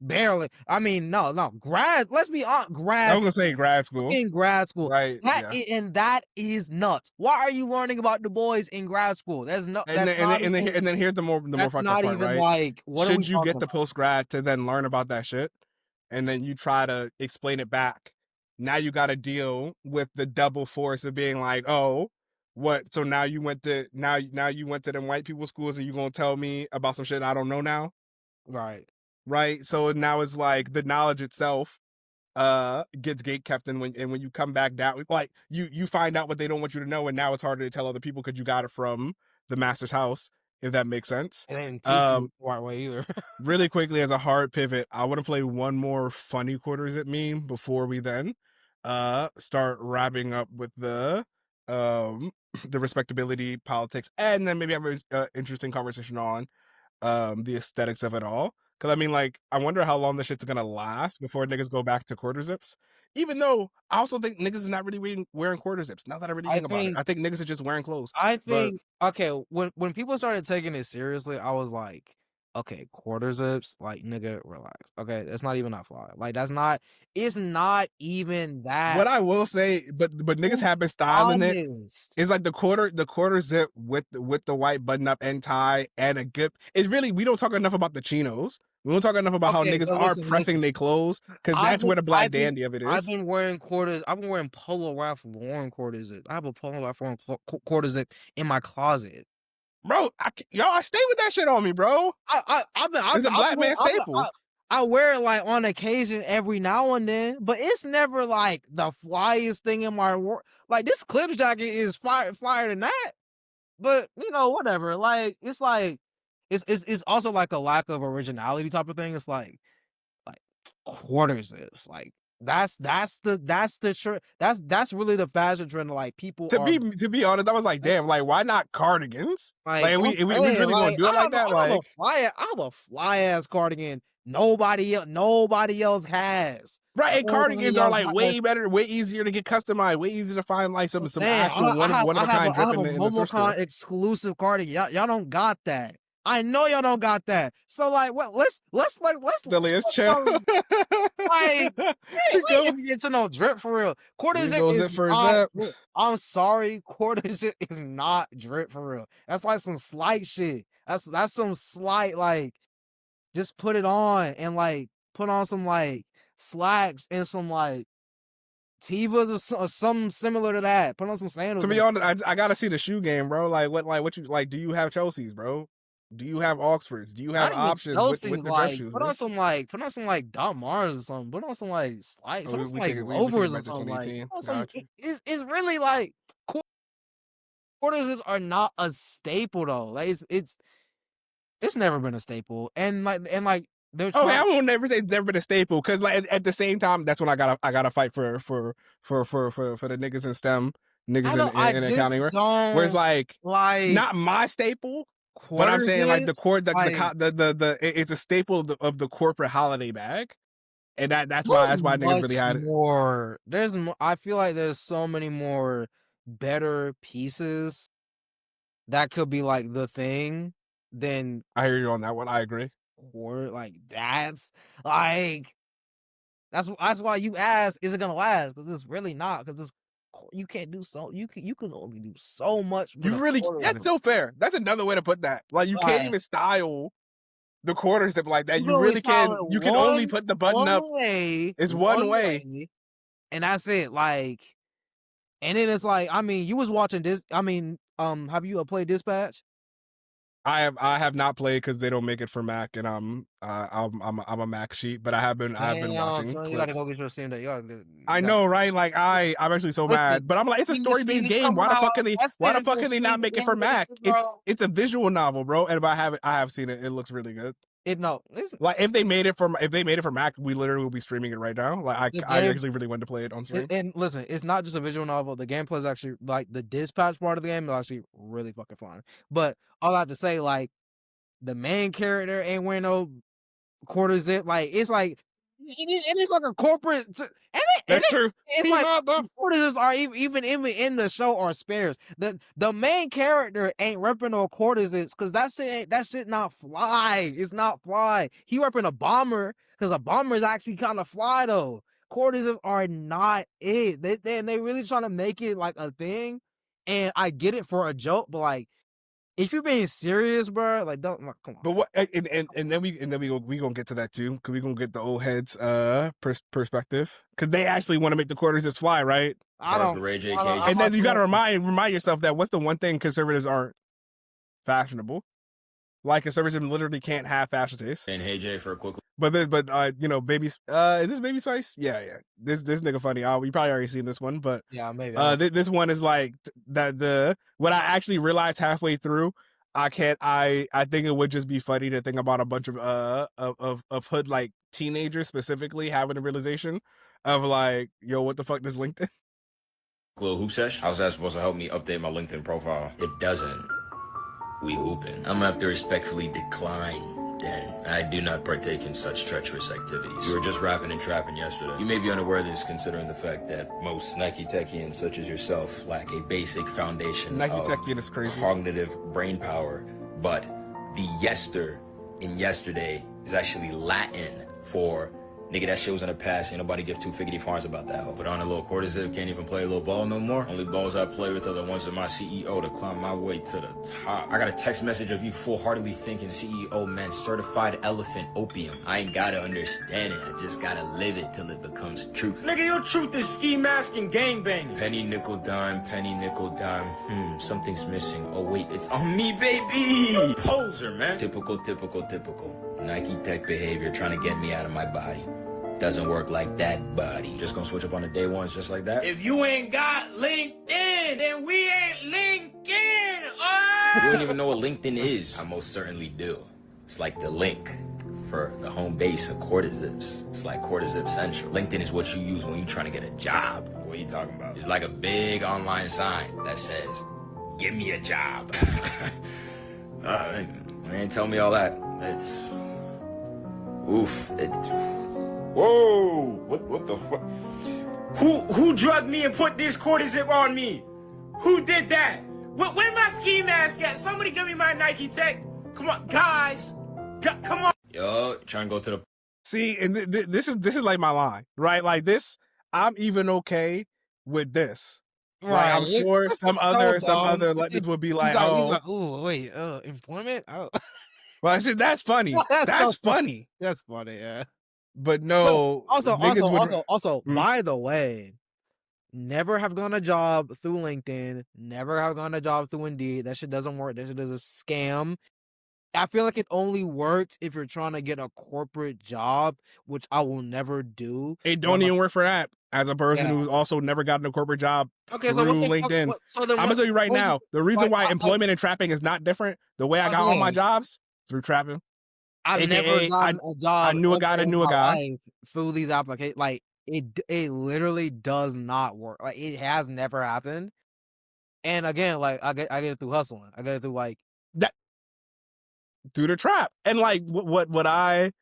Barely. I mean, no. Let's be honest. I was gonna say grad school. In grad school, right? And that is nuts. Why are you learning about Du Bois in grad school? There's no. And then here's the more fucked up part, right? Like, should you get the post grad to then learn about that shit, and then you try to explain it back? Now you got to deal with the double force of being like, oh, what? So now you went to them white people schools, and you gonna tell me about some shit I don't know now? Right. Right. So now it's like the knowledge itself gets gate kept, and when you come back down, like you find out what they don't want you to know, and now it's harder to tell other people because you got it from the master's house, if that makes sense. It ain't teach you the right way either. Really quickly, as a hard pivot, I want to play one more funny quarters it meme before we then start wrapping up with the respectability politics, and then maybe have an interesting conversation on the aesthetics of it all. Because I mean, like, I wonder how long this shit's gonna last before niggas go back to quarter zips. Even though I also think niggas is not really wearing quarter zips. Now that I really think about it, I think niggas are just wearing clothes. I think okay, when people started taking it seriously, I was like, okay, quarter zips, like, nigga, relax. Okay, that's not even that fly. Like, it's not even that. What I will say, but niggas have been styling it. It's like the quarter zip with the white button up and tie and a good. It's really, we don't talk enough about the chinos. We don't talk enough about how niggas are pressing their clothes, because that's where the black dandy of it is. I've been wearing quarters. I've been wearing Polo Ralph Lauren quarter zip. I have a Polo Ralph Lauren quarter zip in my closet. Bro, I stay with that shit on me, bro. It's a black man staple. I wear it like on occasion every now and then, but it's never like the flyest thing in my world. Like, this clip jacket is flyer than that. But you know, whatever. Like, it's like it's also like a lack of originality type of thing. It's like quarter zips. Like, that's really the fashion trend. Like, people to be honest, I was like, damn, like, why not cardigans? Like we really gonna do it like that? Like, I have a fly ass cardigan nobody else has. Right, and cardigans are like way better, way easier to get customized, way easier to find like some actual one of a kind drip in the thrift store. Exclusive cardigan. Y'all don't got that. I know y'all don't got that. So like, what? Let's chill. Like, we ain't get to no drip for real. Quarter zip is not. I'm sorry, quarter zip is not drip for real. That's like some slight shit. That's some slight, like, just put it on and like put on some like slacks and some like Tevas or something similar to that. Put on some sandals. To be honest, I gotta see the shoe game, bro. What you like? Do you have Chelsea's, bro? Do you have Oxfords? Do you have options with the dress shoes? Put on some like Dot Mars or something. Put on some like slight. Put on some like Rovers or something. Like, it's really like quarter zips are not a staple though. Like, it's never been a staple, and like they're trying. I won't never say it's never been a staple, because like at the same time, that's when I gotta fight for the niggas in STEM, niggas in accounting, where it's like not my staple, but I'm saying like it's a staple of the corporate holiday bag, and that's why niggas really had it. There's I feel like there's so many more better pieces that could be like the thing. Then I hear you on that one. I agree. Or like that's why you ask, is it gonna last? Because it's really not. Because you can't do so. You can only do so much. That's still fair. That's another way to put that. Like, you can't even style the quarter zip like that. You really can. You can only put the button up. It's one way, and that's it. Like, and then it's like, I mean, you was watching this. I mean, have you played Dispatch? I have not played because they don't make it for Mac, and I'm a Mac sheet, but I have been watching. You gotta go get your Steam Deck. I know, right? Like, I'm actually so mad, but I'm like, it's a story based game. Why the fuck can they not make it for Mac? It's a visual novel, bro. And I have seen it. It looks really good. Like, if they made it for Mac, we literally will be streaming it right now. Like, I actually really wanted to play it on stream. And listen, it's not just a visual novel. The gameplay is actually, like, the dispatch part of the game is actually really fucking fun. But all I have to say, like, the main character ain't wearing no quarter zip. Like, it's like, it's like a corporate. That's true. It's like the quarter zips are even in the show are spares. The main character ain't repping no quarter zips because that shit not fly. It's not fly. He repping a bomber because a bomber is actually kind of fly though. Quarter zips are not it. They really trying to make it like a thing, and I get it for a joke, but like, if you're being serious, bro, like, don't, like, come on. But what? And then we gonna get to that too, because we gonna get the old heads perspective, because they actually want to make the quarter zips fly, right? And then you gotta remind yourself that what's the one thing conservatives aren't? Fashionable. Like a service literally can't have fashion taste. And hey Jay for a quick. But you know, baby, is this Baby Spice? Yeah. This nigga funny. You probably already seen this one, but yeah, maybe. This one is like what I actually realized halfway through. I think it would just be funny to think about a bunch of hood like teenagers specifically having a realization of like, yo, what the fuck does LinkedIn? Little hoop sesh. How's that supposed to help me update my LinkedIn profile? It doesn't. We hooping. I'm gonna have to respectfully decline then. I do not partake in such treacherous activities. You were just rapping and trapping yesterday. You may be unaware of this considering the fact that most Nike techians such as yourself lack a basic foundation is crazy. Cognitive brain power, but the yester in yesterday is actually Latin for nigga, that shit was in the past. Ain't nobody give two figgity farms about that hoe. Put on a little quarter zip, can't even play a little ball no more. Only balls I play with are the ones of my CEO to climb my way to the top. I got a text message of you full-heartedly thinking CEO meant certified elephant opium. I ain't gotta understand it, I just gotta live it till it becomes truth. Nigga, your truth is ski mask and gangbanging. Penny, nickel, dime, something's missing. Oh wait, it's on me, baby. Poser, man. Typical. Nike tech behavior trying to get me out of my body. Doesn't work like that, buddy. Just gonna switch up on the day ones just like that? If you ain't got LinkedIn, then we ain't LinkedIn. Oh! You don't even know what LinkedIn is. I most certainly do. It's like the link for the home base of Cordyzips. It's like Cordyzip Central. LinkedIn is what you use when you're trying to get a job. What are you talking about? It's like a big online sign that says, give me a job. They ain't tell me all that. Whoa! What the fuck? Who drugged me and put this Cordyzip on me? Who did that? Where my ski mask at? Somebody give me my Nike Tech. Come on, guys. Come on. Yo, trying to go to the. See, and this is like my line, right? Like this, I'm even okay with this. Right, I'm sure some other legends would be like, oh, wait, employment? Oh. Well, I said that's funny. That's funny. That's funny, yeah. But no. Also, by the way, never have gone a job through LinkedIn. Never have gone a job through Indeed. That shit doesn't work. That shit is a scam. I feel like it only works if you're trying to get a corporate job, which I will never do. It don't even work for that. As a person who's also never gotten a corporate job through LinkedIn, I'm gonna tell you right now, the reason why employment and trapping is not different. The way I got all my jobs through trapping. I've never gotten a job. I knew a guy through these applications. Like it literally does not work. Like it has never happened. And again, like I get it through hustling. I get it through like that through the trap. And like what I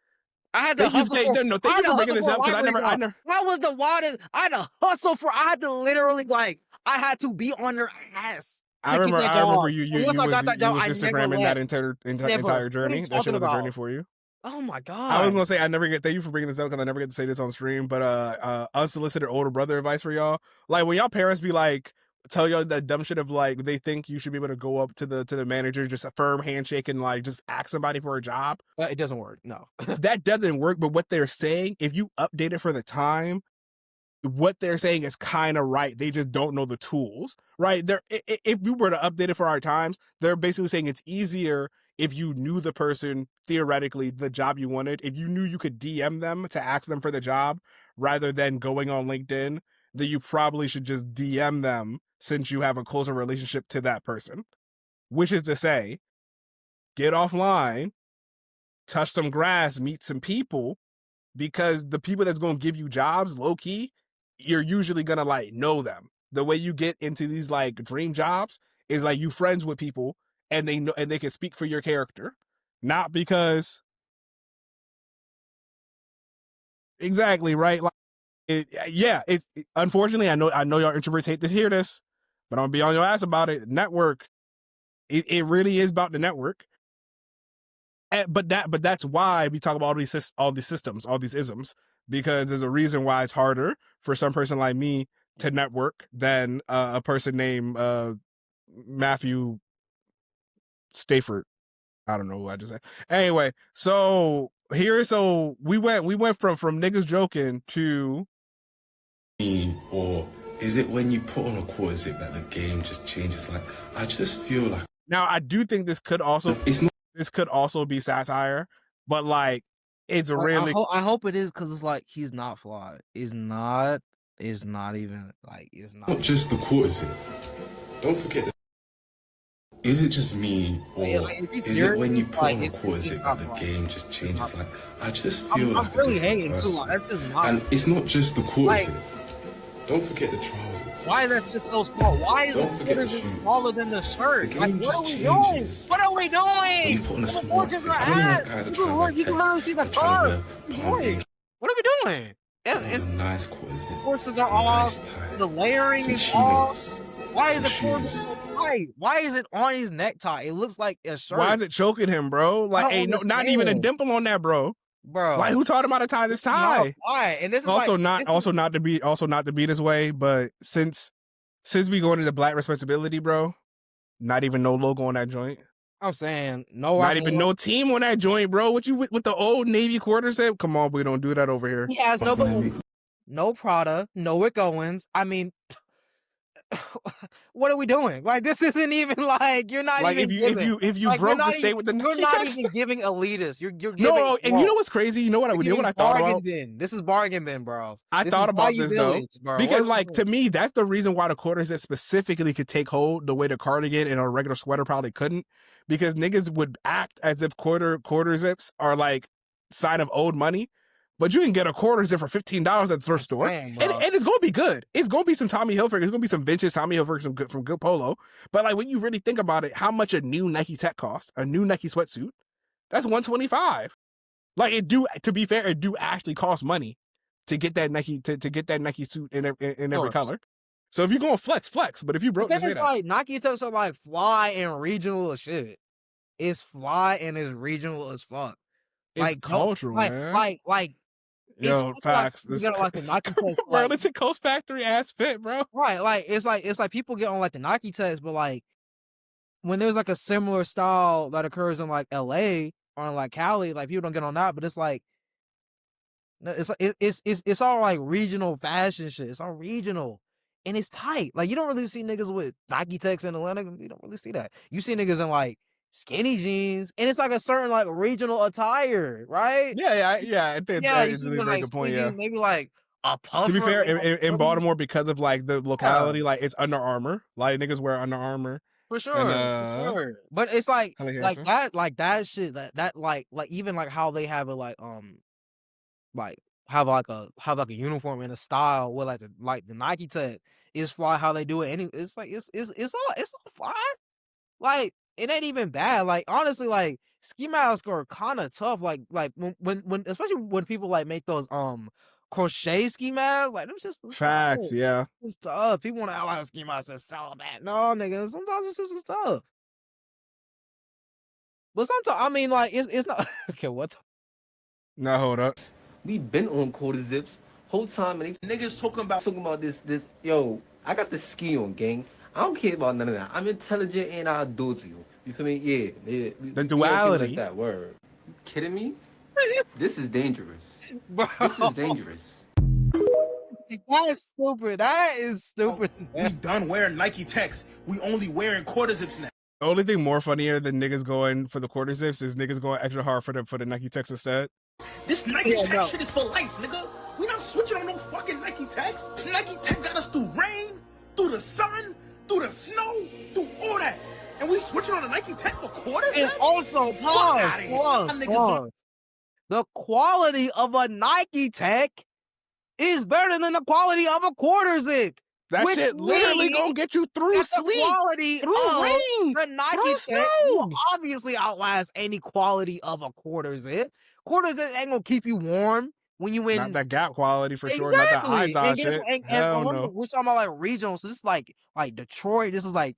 had to hustle. Thank you for bringing this up because I never. That was the wildest. I had to hustle for. I had to literally I had to be on your ass. I remember you was Instagramming that entire journey. That shit was a journey for you. Oh my God. I was gonna say thank you for bringing this up because I never get to say this on stream, but unsolicited older brother advice for y'all. Like when y'all parents be like tell y'all that dumb shit of like they think you should be able to go up to the manager, just a firm handshake and like just ask somebody for a job. It doesn't work. No. That doesn't work, but what they're saying, if you update it for the time, what they're saying is kind of right. They just don't know the tools, right? If we were to update it for our times, they're basically saying it's easier if you knew the person, theoretically, the job you wanted. If you knew you could DM them to ask them for the job rather than going on LinkedIn, then you probably should just DM them since you have a closer relationship to that person. Which is to say, get offline, touch some grass, meet some people, because the people that's going to give you jobs, low key, you're usually going to like know them. The way you get into these like dream jobs is like you friends with people and they know, and they can speak for your character, not because exactly right. Like, unfortunately, I know y'all introverts hate to hear this, but I'm gonna be on your ass about it. Network, it really is about the network. But that's why we talk about all these systems, all these isms, because there's a reason why it's harder for some person like me to network than a person named Matthew Stafford. I don't know who I just said. Anyway, so we went from niggas joking to. Or is it when you put on a quarter zip that the game just changes? Like I just feel like now I do think this could also. It's not. this could also be satire, but like it's Like, really. I hope it is because it's like he's not fly. It's not even like it's not. Not just the quarter zip. Don't forget. Is it just me, or is it when you put on a quarter zip that the game just changes? Like, I just feel I'm like really a different hating too. person. Like, that's just not. And it's not just the quarter Like- zip. Don't forget the trousers. Why is that just so small? Why is Don't the forget the quarter shoes. smaller than the shirt? The Like, game what are just we doing? changes. What are we When you doing? put on a The small forces fit, are I don't know at. what guys are You trying to wear can literally see the tights. They're trying shirt. to wear palm What are we doing? It's a nice quarter zip. forces are Nice off. tie. The layering Some is off. chinos. Why is the Some quarter shoes. so tight? Why is it on his necktie? It looks like a shirt. Why is it choking him, bro? Like, don't ain't not even a understand. dimple on that, bro. bro? Like, who taught him how to tie this This is not tie? why. And this is Also like, not this also not to be this way, but since we going into black responsibility, bro, not even no logo on that joint. I'm saying no. Not even no team on that joint, bro. What you with the old Navy quarter zip? Come on, we don't do that over here. He has no Behind me. no Prada, no Rick Owens. I mean, what are we doing? Like, this isn't even like you're not Like even if you like, broke you're the not state even, with the you're Nike not text. even giving elitist. You're giving No, and you know what's crazy? You know what I thought bargain about? bin. This is bargain bin, bro. I This thought is why about you this though, village, bro. because What- like to me, that's the reason why the quarter zip specifically could take hold the way the cardigan and a regular sweater probably couldn't, because niggas would act as if quarter zips are like sign of old money, but you can get a quarter zip for $15 at the thrift store, saying, and bro. it's gonna be good. It's gonna be some Tommy Hilfiger. It's gonna be some vintage Tommy Hilfiger from good polo. But like when you really think about it, how much a new Nike Tech cost, a new Nike sweatsuit, that's $125. Like it do, to be fair, it do actually cost money to get that Nike to get that Nike suit in every course. color. So if you're going flex. But if you broke, But just then say it's that. like Nike Techs are like fly and regional as shit. It's fly and it's regional as fuck. It's Like cultural, man. Like Yo, it's facts. Like, you get like the Nike Techs, bro, like, it's a Coast Factory ass fit, bro. right? Like it's like people get on like the Nike Techs, but like when there's like a similar style that occurs in like LA or in like Cali, like people don't get on that. But it's like it's all like regional fashion shit. It's all regional. And it's tight. Like you don't really see niggas with Nike Techs in Atlanta. You don't really see that. You see niggas in like skinny jeans, and it's like a certain like regional attire, right? Yeah. I think Yeah, you that's see a niggas very like good point. skinny Yeah. jeans, maybe like a puffer. To be fair, like, in Baltimore, because of like the locality, like it's Under Armour. Like niggas wear Under Armour. for sure, and, for sure. But it's like Helly like Hansen. that shit that like even like how they have it like have like a uniform and a style with like the Nike Tech is fly how they do it. And it's like it's all fly. Like it ain't even bad. Like honestly, like ski masks are kind of tough. Like when especially when people like make those crochet ski masks, like them just Facts, yeah. it's tough. People want to act like ski masks is so bad. No, nigga, sometimes it's just tough. But sometimes I mean, like it's not okay. What? Now hold up. We been on quarter zips whole time, and they niggas talking about this. Yo, I got the ski on, gang. I don't care about none of that. I'm intelligent and I'll do it to you. You feel me? Yeah. The we don't duality. like that word. You kidding me? This is dangerous. Bro, This is dangerous. that's stupid. That is stupid. We done wearing Nike Techs. We only wearing quarter zips now. The only thing more funnier than niggas going for the quarter zips is niggas going extra hard for the Nike Techs instead. This Nike Yeah, Tech no. shit is for life, nigga. We not switching on no fucking Nike Techs. This Nike Tech got us through rain, through the sun, through the snow, through all that. And we switching on a Nike Tech for quarters? And also, Fuck outta here. Y'all niggas are- pause. The quality of a Nike Tech is better than the quality of a quarter zip. That Which shit literally means gonna get you through That's the sleep, quality through of rain, the Nike through Tech will snow. obviously outlast any quality of a quarter zip. Quarter zip ain't gonna keep you warm when you in. Not that Gap quality for sure. Exactly. Not that high And side guess shit. what? And Hell remember, no. we're talking about like regional. So this is like Detroit. This is like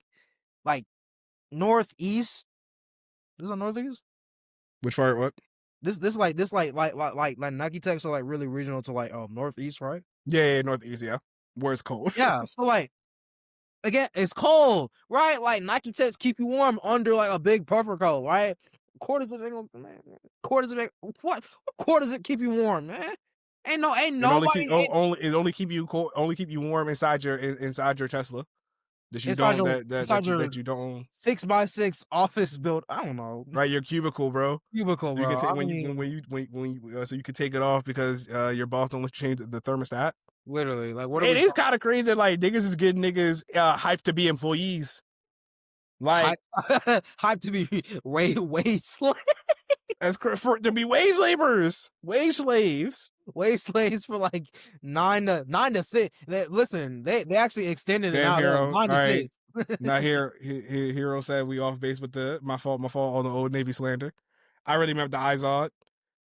northeast. This is a northeast. Which part? What? This like Nike Techs are like really regional to like northeast, right? Yeah, Northeast. Yeah, where it's cold. Yeah. So like again, it's cold, right? Like Nike Techs keep you warm under like a big puffer coat, right? Quarters of it, man. Quarters of it. What quarters it keep you warm, man? Ain't nobody. It only keep you cold, only keep you warm inside your Tesla. that you Inside don't your that you don't 6x6 office build. I don't know. right your cubicle, bro. Cubicle, You bro. can take I mean, when you so you can take it off because your boss don't let you change the thermostat. literally, like what are It we is kind of crazy that like niggas is getting niggas hyped to be employees. Like hype to be wage slave, as for to be wage laborers, wage slaves. wage slaves for like 9 to 6. Listen, they actually extended it Damn now. Hero. 9 to All right. 6. Now Hero said we off base with the my fault on the old Navy slander. I really remember the Izod.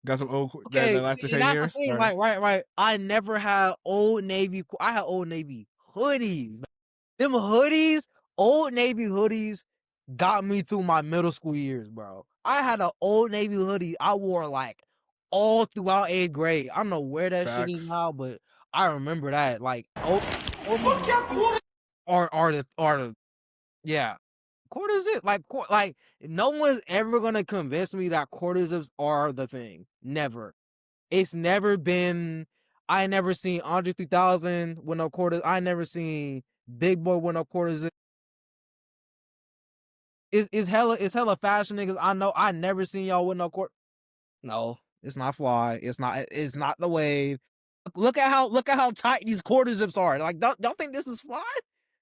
Got some old that Okay, lasted see, 10 that's years. the thing. All Right. I never had Old Navy. I had Old Navy hoodies. Them hoodies, Old Navy hoodies, got me through my middle school years, bro. I had an Old Navy hoodie I wore like all throughout 8th grade. I don't know where that shit is Facts. now, but I remember that. Like, Fuck y'all quarter. are the yeah. Quarter zip, like no one's ever gonna convince me that quarter zips are the thing. Never. It's never been. I never seen Andre 3000 with no quarters. I never seen Big Boy with no quarters. It's hella fashion niggas. I know. I never seen y'all with no quarter. No, it's not fly. It's not the wave. Look at how tight these quarter zips are. Like don't think this is fly.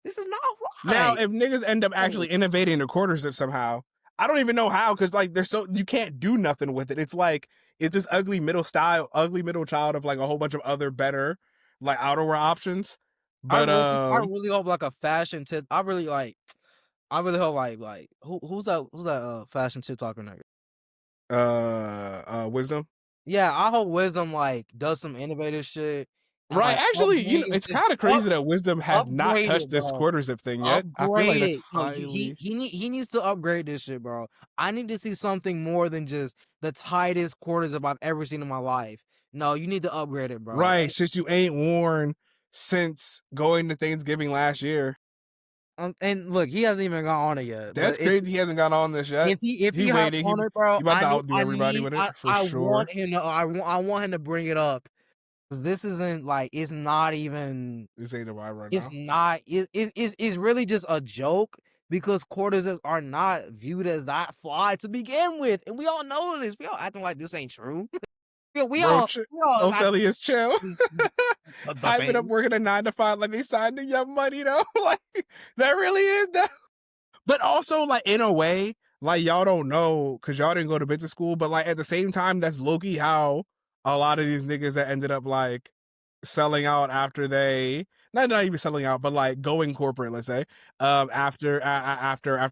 This is not fly. Now, if niggas end up actually innovating the quarter zip somehow, I don't even know how because like they're so you can't do nothing with it. It's like it's this ugly middle child of like a whole bunch of other better like outerwear options. But I really hope like a fashion tip. I really hope like who's that fashion TikToker nigga? Wisdom. Yeah, I hope Wisdom like does some innovative shit. And, Right, like, actually, it's kind of crazy that Wisdom has not touched this bro. quarter zip thing yet. I feel like that's highly... he needs to upgrade this shit, bro. I need to see something more than just the tightest quarter zip I've ever seen in my life. No, you need to upgrade it, bro. Right, shit you ain't worn since going to Thanksgiving last year. And look, he hasn't even gone on it yet. That's crazy. He hasn't gone on this yet. If he hops on it, bro, he about to outdo everybody with it for sure. Want him to, I want him to bring it up. This isn't like it's not even. This ain't the vibe right it's now. It's really just a joke because quarter zips are not viewed as that fly to begin with, and we all know this. We all acting like this ain't true. we all Ophelia's chill. I've been up working a 9 to 5 like they signed the Young Money though. Like that really is though. But also like in a way, like y'all don't know because y'all didn't go to business school, but like at the same time, that's low-key how a lot of these niggas that ended up like selling out after they not even selling out, but like going corporate, let's say, after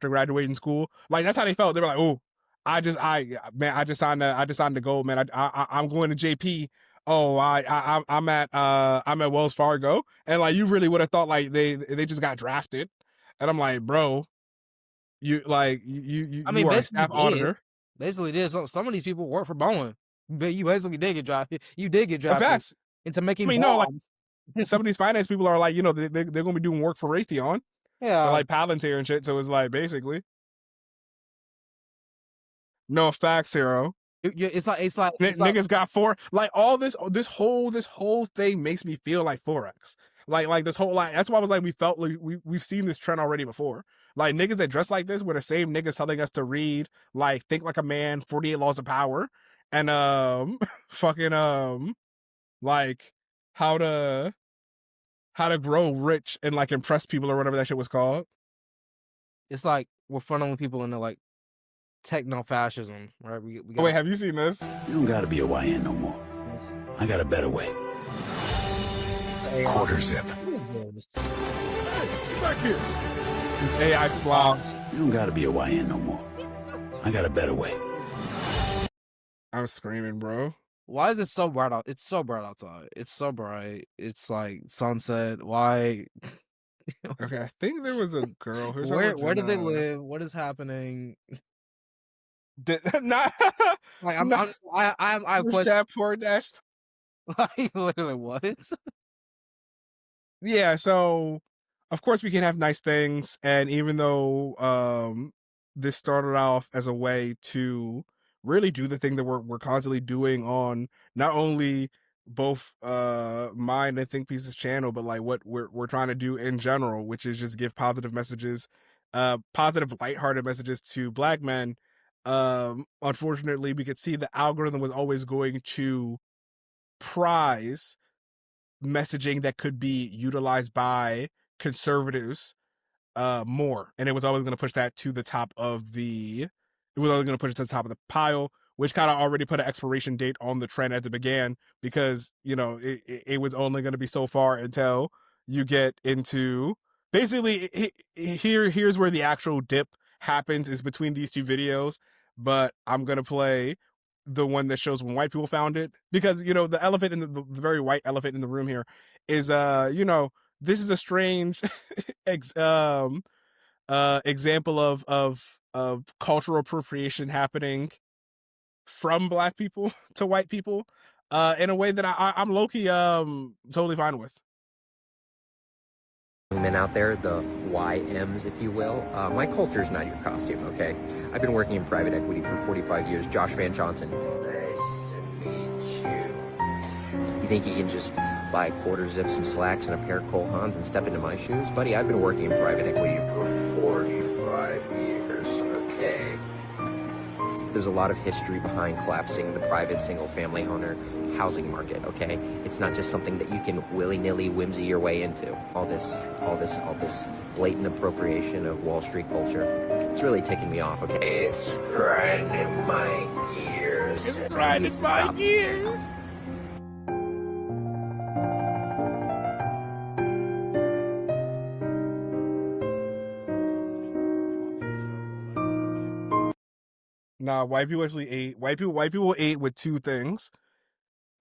graduating school, like that's how they felt. They were like, oh, I just signed the gold, man. I'm going to JP. Oh, I'm at Wells Fargo, and like you really would have thought like they just got drafted, and I'm like, bro, you are a staff auditor. Basically, did some of these people work for Boeing. But you basically did get drafted. You did get drafted into making. I mean, no, like some of these finance people are like, they're gonna be doing work for Raytheon. Yeah, they're like Palantir and shit. So it's like basically, no facts, Hero. It's like niggas got four. Like all this whole thing makes me feel like Forex. Like this whole that's why I was like we felt like we've seen this trend already before. Like niggas that dress like this were the same niggas telling us to read like Think Like a Man, 48 Laws of Power. And fucking like how to grow rich and like impress people or whatever that shit was called. It's like we're funneling people into like techno fascism, right? We wait, have you seen this? You don't gotta be a YN no more. I got a better way. Quarter zip. Hey, back here. This AI slobs. You don't gotta be a YN no more. I got a better way. I'm screaming, bro. Why is it so bright out? It's so bright outside. It's so bright. It's like sunset. Why? Okay, I think there was a girl. Where did they live? What is happening? Not like I question that poor desk. Like literally what? Yeah, so of course we can have nice things, and even though this started off as a way to really do the thing that we're constantly doing on not only mine and Think Pieces channel, but like what we're trying to do in general, which is just give positive messages, positive lighthearted messages to Black men. Unfortunately, we could see the algorithm was always going to prize messaging that could be utilized by conservatives more, and it was always going to push that to the top of the pile, which kind of already put an expiration date on the trend as it began, because it was only going to be so far until you get into basically here's where the actual dip happens, is between these two videos. But I'm going to play the one that shows when white people found it, because the elephant in the very white elephant in the room here is this is a strange example of cultural appropriation happening from Black people to white people in a way that I'm low-key totally fine with. Men out there, the YMs, if you will. My culture's not your costume, okay? I've been working in private equity for 45 years. Josh Van Johnson. Nice to meet you. You think you can just buy a quarter zip, some slacks, and a pair of Cole Haans and step into my shoes? Buddy, I've been working in private equity for 45 years, okay? There's a lot of history behind collapsing the private single-family owner housing market, okay? It's not just something that you can willy-nilly whimsy your way into. All this blatant appropriation of Wall Street culture. It's really ticking me off, okay? It's grinding my gears. It's grinding my gears. Nah, white people ate with two things.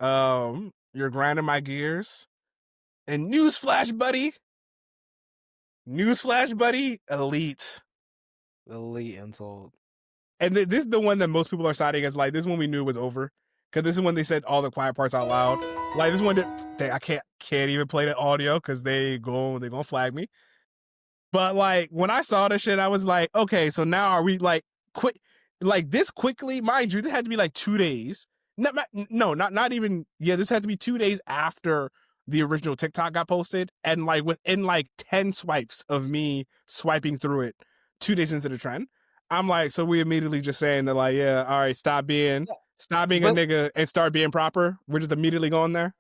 You're grinding my gears. And newsflash, buddy, elite insult. And this is the one that most people are citing as like, this one we knew was over, because this is when they said all the quiet parts out loud. Like this one that I can't even play the audio because they're gonna flag me. But like when I saw this shit, I was like, okay, so now are we like quit like this quickly? Mind you, this had to be like 2 days. Not even. Yeah, this had to be 2 days after the original TikTok got posted, and like within like 10 swipes of me swiping through it 2 days into the trend, I'm like, so we immediately just saying that like, yeah, all right, stop being a nigga and start being proper. We're just immediately going there.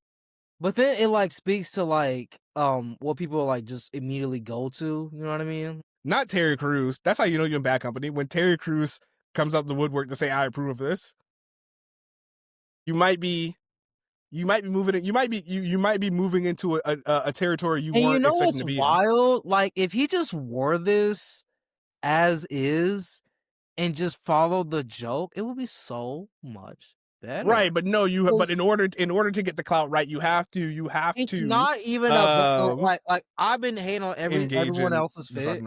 But then it like speaks to like what people like just immediately go to. You know what I mean? Not Terry Crews. That's how you know you're in bad company. When Terry Crews comes up the woodwork to say I approve of this, you might be moving it. You might be moving into a territory you weren't expecting to be in. Wild? Like if he just wore this as is and just followed the joke, it would be so much better. Right, but no, but in order to get the clout right, you have to. It's not even like I've been hating on everyone else's fit.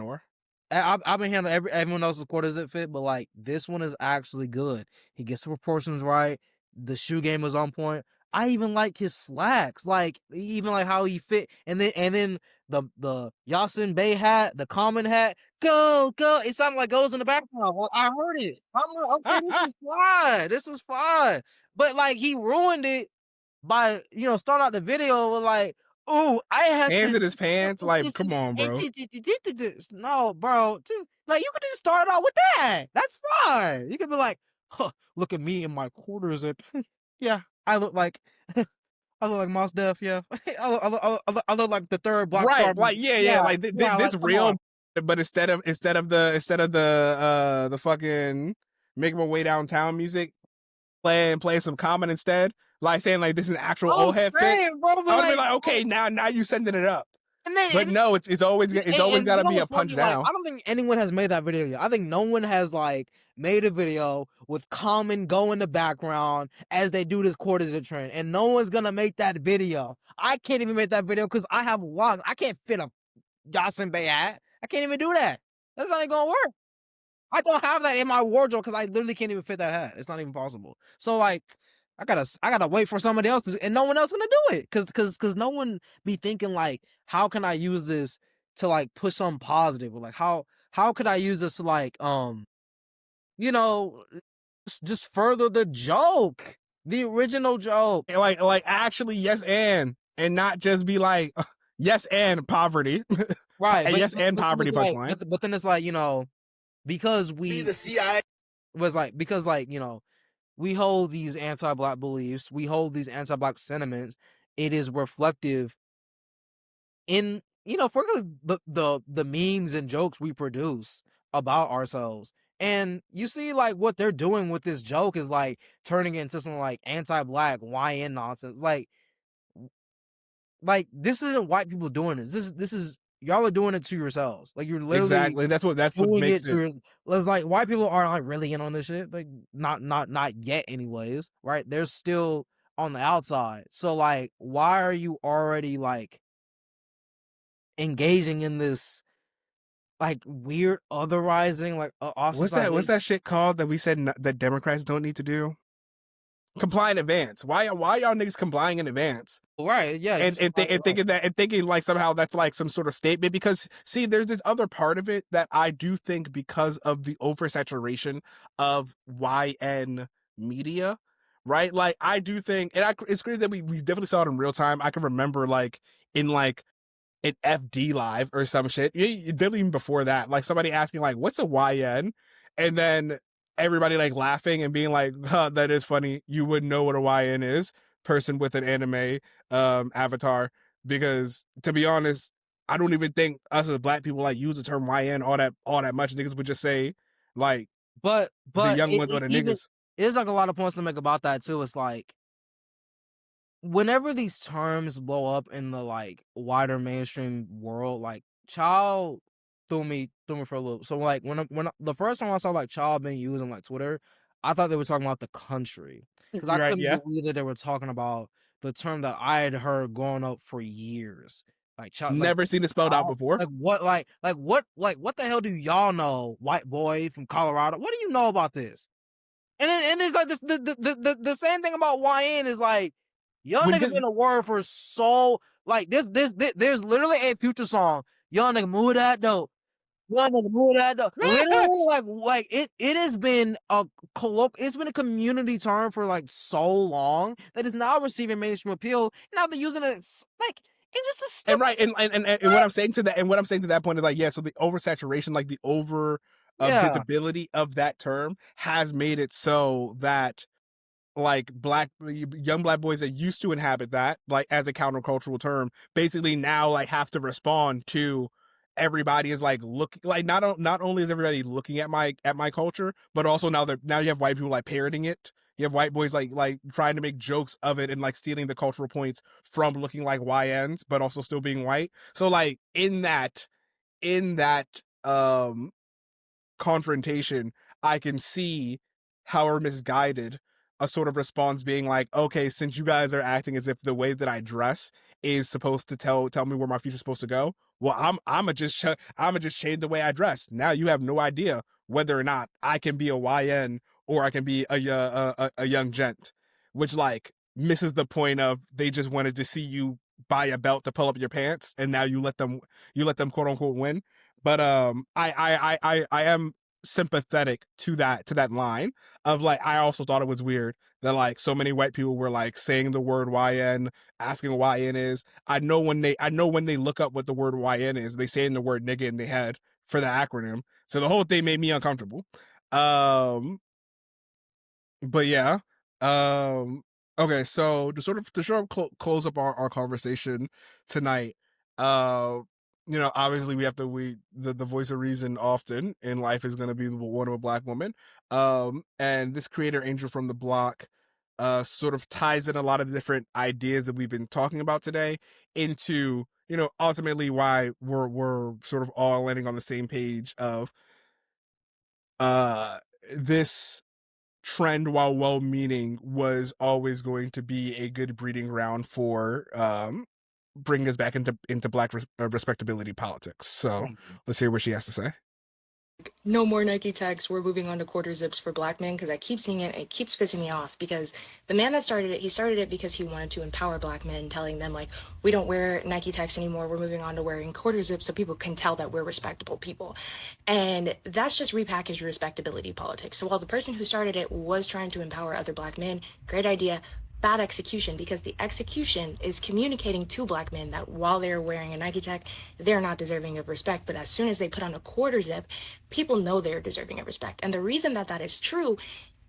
I've been handling everyone else's quarter zip fit, but like this one is actually good. He gets the proportions right. The shoe game is on point. I even like his slacks, like even like how he fit, and then the Yasin Bey hat, the common hat, go. It sounded like goes in the background. Like, I heard it. I'm like, okay, this is fine. But like he ruined it by starting out the video with like, ooh, I have hands in his pants. Like, come on, bro. No, bro. Just like you could just start out with that. That's fine. You could be like, huh, look at me in my quarter zip. Yeah, I look like Mos Def. Yeah, I look like the third Black Star. Right, like yeah. Like this real. But instead of the fucking Make My Way Downtown music, play some Common instead. Like saying like this is an actual old head fit. I would be like, okay, now you sending it up. But no, it's always got to be a punch down. Like, I don't think anyone has made that video yet. I think no one has like made a video with Common go in the background as they do this quarter zip trend, and no one's gonna make that video. I can't even make that video because I have locks. I can't fit a Yasin Bey hat. I can't even do that. That's not even gonna work. I don't have that in my wardrobe because I literally can't even fit that hat. It's not even possible. So like, I gotta wait for somebody else and no one else gonna do it because no one be thinking like, how can I use this to like push something positive, or like how could I use this to like just further the joke. The original joke. Like actually yes and not just be like yes and poverty. Right. And yes and poverty punchline. But then it's like, because we the CIA was like, because like, we hold these anti-black beliefs, we hold these anti-black sentiments, it is reflective in, for the memes and jokes we produce about ourselves. And you see, like, what they're doing with this joke is like turning it into some like anti-black YN nonsense. Like this isn't white people doing this. This is y'all are doing it to yourselves. Like you're literally exactly. That's what makes it. It's like white people aren't like really in on this shit. Like not yet, anyways. Right? They're still on the outside. So like, why are you already like engaging in this like weird otherizing? Like what's that shit called that we said that Democrats don't need to do? Comply in advance. Why y'all niggas complying in advance? Right, yeah. And thinking like somehow that's like some sort of statement, because see, there's this other part of it that I do think, because of the oversaturation of YN media, right? Like I do think, and it's great that we definitely saw it in real time. I can remember like in like an FD live or some shit. Definitely even before that, like somebody asking like, "What's a YN?" and then everybody like laughing and being like, huh, that is funny. You wouldn't know what a YN is, person with an anime avatar, because to be honest, I don't even think us as black people like use the term YN all that much. Niggas would just say like, but the young ones or the niggas. There's like a lot of points to make about that too. It's like, whenever these terms blow up in the like wider mainstream world, like child threw me for a loop. So like when the first time I saw like child being used on like Twitter, I thought they were talking about the country, because I couldn't believe that they were talking about the term that I had heard growing up for years. Like child, never seen it spelled out before. Like what the hell do y'all know, white boy from Colorado? What do you know about this? And it's like this, the same thing about YN is like, young nigga been a word for so like there's literally a Future song. Young nigga move that dope. Young nigga move that dope. Literally like it has been it's been a community term for like so long that is now receiving mainstream appeal. Now they're using it like it's just a stupid. And right, and what I'm saying to that point is like, yeah, so the oversaturation, like the visibility of that term has made it so that like young black boys that used to inhabit that like as a countercultural term basically now like have to respond to everybody is like look like not only is everybody looking at my culture, but also now you have white people like parroting it. You have white boys like trying to make jokes of it and like stealing the cultural points from looking like YNs but also still being white. So like in that confrontation, I can see how are misguided a sort of response being like, okay, since you guys are acting as if the way that I dress is supposed to tell me where my future's supposed to go, well, I'm just change the way I dress. Now you have no idea whether or not I can be a YN or I can be a young gent, which like misses the point of they just wanted to see you buy a belt to pull up your pants, and now you let them quote unquote win. But I am sympathetic to that line of like, I also thought it was weird that like so many white people were like saying the word YN, asking what YN is. I know when they look up what the word YN is, they say in the word nigga in their head for the acronym. So the whole thing made me uncomfortable. But yeah. Okay, so to sort of close up our conversation tonight, obviously the voice of reason often in life is going to be the one of a black woman. And this creator, Angel from the Block, sort of ties in a lot of the different ideas that we've been talking about today into, ultimately why we're sort of all landing on the same page of this trend, while well-meaning, was always going to be a good breeding ground for bringing us back into black respectability politics. So let's hear what she has to say. No more Nike Techs. We're moving on to quarter zips for black men, because I keep seeing it and it keeps pissing me off, because the man that started it, he started it because he wanted to empower black men, telling them like, we don't wear Nike Techs anymore. We're moving on to wearing quarter zips so people can tell that we're respectable people. And that's just repackaged respectability politics. So while the person who started it was trying to empower other black men, great idea, bad execution, because the execution is communicating to black men that while they're wearing a Nike Tech, they're not deserving of respect. But as soon as they put on a quarter zip, people know they're deserving of respect. And the reason that that is true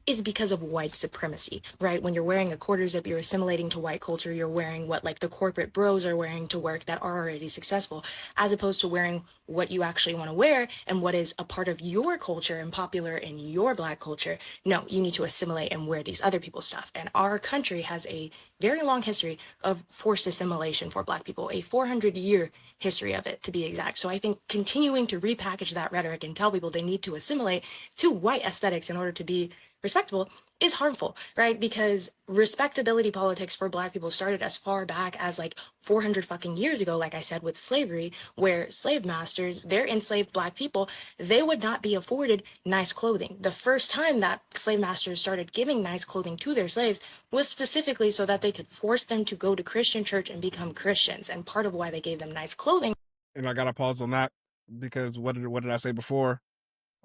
is because of white supremacy, right? When you're wearing a quarter zip, you're assimilating to white culture. You're wearing what like the corporate bros are wearing to work that are already successful, as opposed to wearing what you actually want to wear and what is a part of your culture and popular in your black culture. No, you need to assimilate and wear these other people's stuff. And our country has a very long history of forced assimilation for black people, a 400-year history of it, to be exact. So I think continuing to repackage that rhetoric and tell people they need to assimilate to white aesthetics in order to be respectable is harmful, right? Because respectability politics for black people started as far back as like 400 fucking years ago, like I said, with slavery, where slave masters, their enslaved black people, they would not be afforded nice clothing. The first time that slave masters started giving nice clothing to their slaves was specifically so that they could force them to go to Christian church and become Christians. And part of why they gave them nice clothing. And I gotta pause on that, because what did I say before?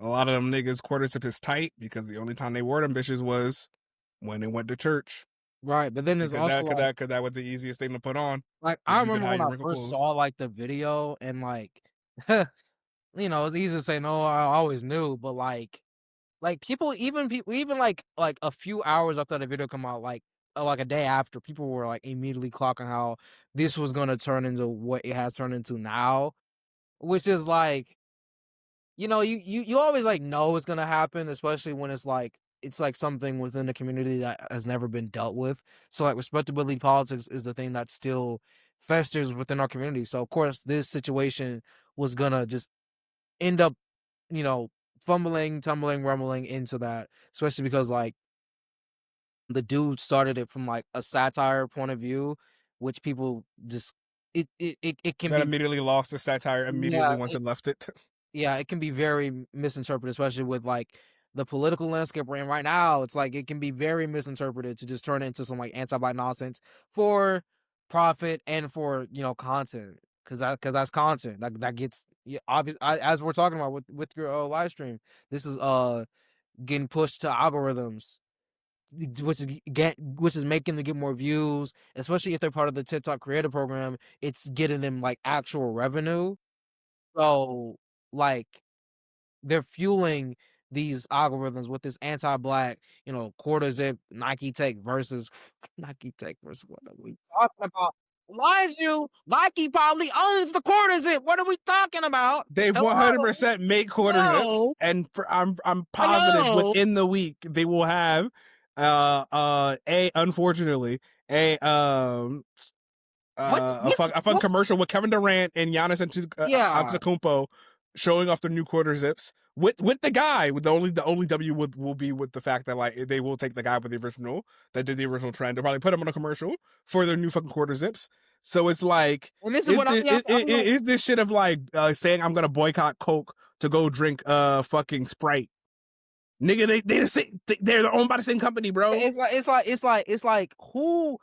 A lot of them niggas quarter zip is tight because the only time they wore them bitches was when they went to church. Right, but then there's also that was the easiest thing to put on. Like I remember when I first saw like the video, and like you know, it's easy to say no, I always knew, but like people even like a few hours after the video come out, like a day after, people were like immediately clocking how this was gonna turn into what it has turned into now, which is like, you know, you always like know it's gonna happen, especially when it's like something within the community that has never been dealt with. So like respectability politics is the thing that still festers within our community. So of course this situation was gonna just end up, you know, fumbling, tumbling, rumbling into that, especially because like the dude started it from like a satire point of view, which people just it can that be immediately lost the satire immediately once it left it. Yeah, it can be very misinterpreted, especially with like the political landscape we're in right now. It's like it can be very misinterpreted to just turn it into some like anti-black nonsense for profit and for, you know, content, because that's content that gets obvious, as we're talking about with your live stream. This is getting pushed to algorithms, which is making them get more views, especially if they're part of the TikTok creator program. It's getting them like actual revenue. So like they're fueling these algorithms with this anti-black, you know, quarter zip Nike Tech versus Nike Tech versus what are we talking about? Mind you, Nike probably owns the quarter zip. What are we talking about? They 100% make quarter zips, and I'm positive within the week they will have unfortunately a fun commercial with Kevin Durant and Giannis Antetokounmpo showing off their new quarter zips with the guy. With the only W will be with the fact that like they will take the guy with the original that did the original trend. They'll probably put him on a commercial for their new fucking quarter zips. So it's like, and this is this shit of like saying I'm gonna boycott Coke to go drink fucking Sprite. Nigga, they're owned by the same company, bro. It's like who?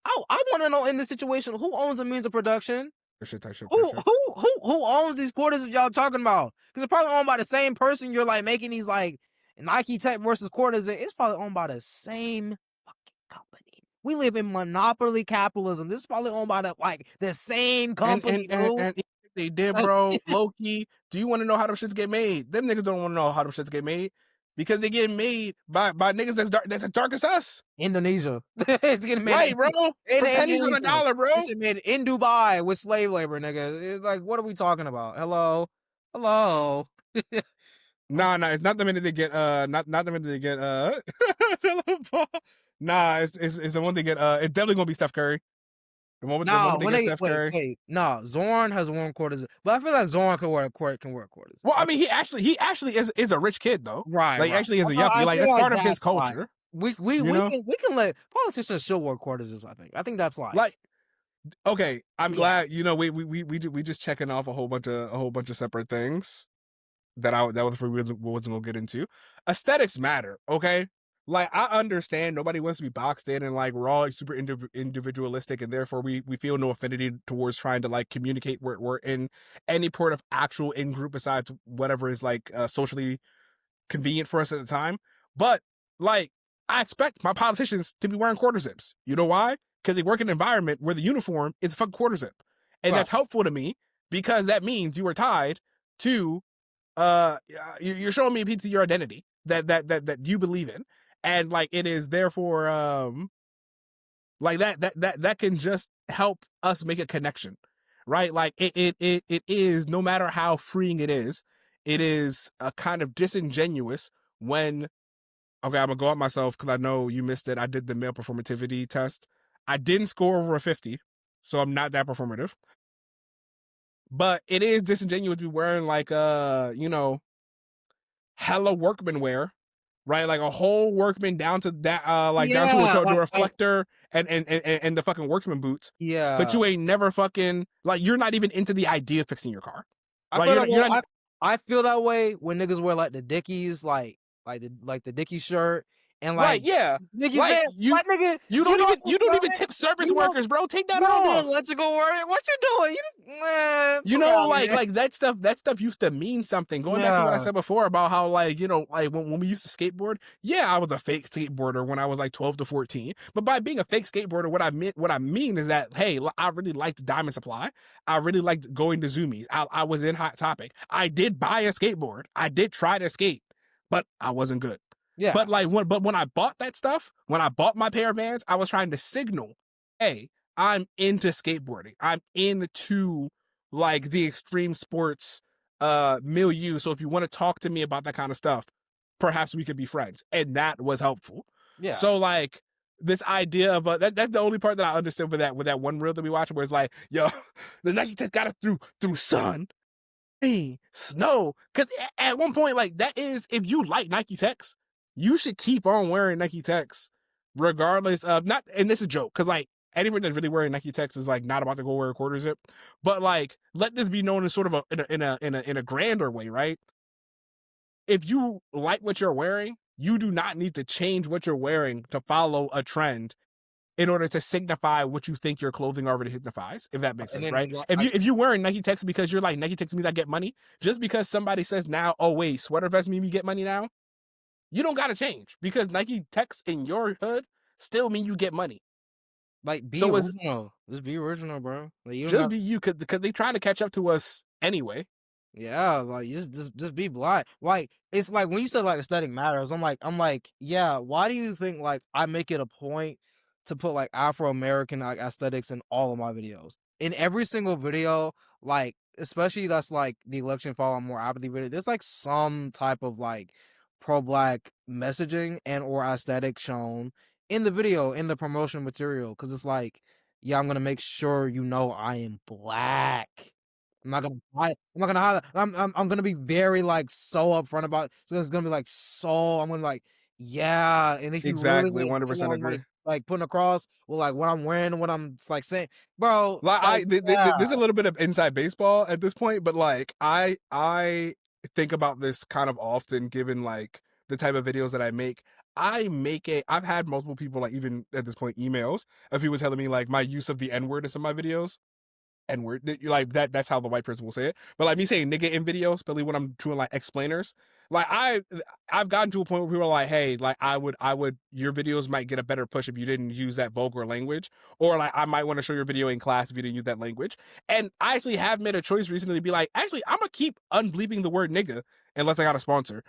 I want to know in this situation who owns the means of production. Who owns these quarters that y'all talking about? Because it's probably owned by the same person. You're like making these like Nike Tech versus quarters. It's probably owned by the same fucking company. We live in monopoly capitalism. This is probably owned by the same company. And they did, bro. Low-key, do you want to know how them shits get made? Them niggas don't want to know how them shits get made, because they get made by niggas that's as dark as us. Indonesia. It's getting made right, bro. For pennies on a dollar, bro. It's made in Dubai with slave labor, nigga. It's like, what are we talking about? Hello. Nah, it's not the minute they get not the minute they get nah, it's the one they get it's definitely gonna be Steph Curry. The moment they get Steph Curry. Zorn has worn quarters, but I feel like Zorn can wear quarters. Well, I mean, he actually is a rich kid though, right? Like, actually is a yuppie. Like, that's part of his culture. We can let politicians still wear quarters. I think that's like okay. I'm glad, you know, we just checking off a whole bunch of separate things. that was for wasn't gonna get into. Aesthetics matter, okay? Like I understand nobody wants to be boxed in, and like we're all super individualistic, and therefore we feel no affinity towards trying to like communicate we're in any part of actual in group besides whatever is like socially convenient for us at the time. But like I expect my politicians to be wearing quarter zips. You know why? Because they work in an environment where the uniform is a fucking quarter zip, and that's helpful to me because that means you are tied to you're showing me a piece of your identity that you believe in, and like it is therefore like that can just help us make a connection, right? Like it is, no matter how freeing it is a kind of disingenuous when okay, I'm gonna go at myself because I know you missed it. I did the male performativity test. I didn't score over a 50, so I'm not that performative. But it is disingenuous to be wearing like you know, hella workman wear, right? Like a whole workman down to that like down to a reflector and the fucking workman boots. Yeah. But you ain't never fucking like you're not even into the idea of fixing your car. I feel that way when niggas wear like the Dickies, like the Dickies shirt. And like, right, yeah, niggas, right. Nigga, you don't even tip service workers, bro. Take that off. Let you go work. What you doing? You just, man. You know, like that stuff used to mean something. Going back to what I said before about how like, you know, like when we used to skateboard, yeah, I was a fake skateboarder when I was like 12 to 14. But by being a fake skateboarder, what I mean is that, hey, I really liked Diamond Supply. I really liked going to Zoomies. I was in Hot Topic. I did buy a skateboard. I did try to skate, but I wasn't good. Yeah. But like when I bought that stuff, when I bought my pair of Vans, I was trying to signal, hey, I'm into skateboarding. I'm into like the extreme sports milieu. So if you want to talk to me about that kind of stuff, perhaps we could be friends. And that was helpful. Yeah. So like this idea of that's the only part that I understood with that one reel that we watched, where it's like, yo, the Nike Tech got it through sun, rain, snow. Because at one point, like that is, if you like Nike Techs, you should keep on wearing Nike Techs, regardless of not. And this is a joke because like anyone that's really wearing Nike Techs is like not about to go wear a quarter zip, but like let this be known as sort of in a grander way, right? If you like what you're wearing, you do not need to change what you're wearing to follow a trend in order to signify what you think your clothing already signifies, if that makes sense, right? If you're wearing Nike Techs because you're like Nike Techs means I get money, just because somebody says now, oh wait, sweater vest mean we get money now. You don't got to change because Nike Techs in your hood still mean you get money. Like, be original. Just be original, bro. Like, you just be you, because they trying to catch up to us anyway. Yeah, like just be blind. Like it's like when you say like aesthetic matters, I'm like, yeah. Why do you think like I make it a point to put like Afro-American like aesthetics in all of my videos? In every single video, like especially that's like the election fall on more apathy video. There's like some type of like pro-black messaging and or aesthetic shown in the video, in the promotional material, because it's like, yeah, I'm gonna make sure you know I am black. I'm not gonna hide. I'm gonna be very like so upfront about it. So it's gonna be like so. I'm gonna be like, yeah, and if you exactly really 100% agree. Like putting across, well, like what I'm wearing, what I'm like saying, bro. Like there's a little bit of inside baseball at this point, but like I think about this kind of often, given like the type of videos that I make. I've had multiple people, like even at this point, emails of people telling me like my use of the N-word in some of my videos. N-word, like that's how the white person will say it. But like me saying nigga in videos, especially when I'm doing like explainers, like I've gotten to a point where people are like, hey, like I would your videos might get a better push if you didn't use that vulgar language, or like I might want to show your video in class if you didn't use that language. And I actually have made a choice recently to be like, actually I'm gonna keep unbleeping the word nigga unless I got a sponsor,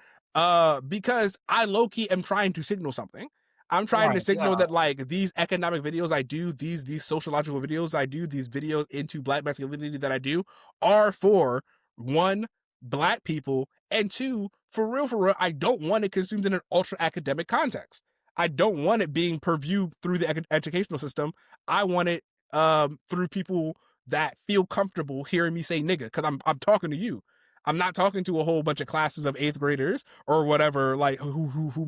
because I low-key am trying to signal something. I'm trying to signal that like these economic videos I do, these sociological videos I do, these videos into black masculinity that I do are for, one, black people, and two, for real, I don't want it consumed in an ultra academic context. I don't want it being purviewed through the educational system. I want it through people that feel comfortable hearing me say nigga, because I'm talking to you. I'm not talking to a whole bunch of classes of 8th graders or whatever, like who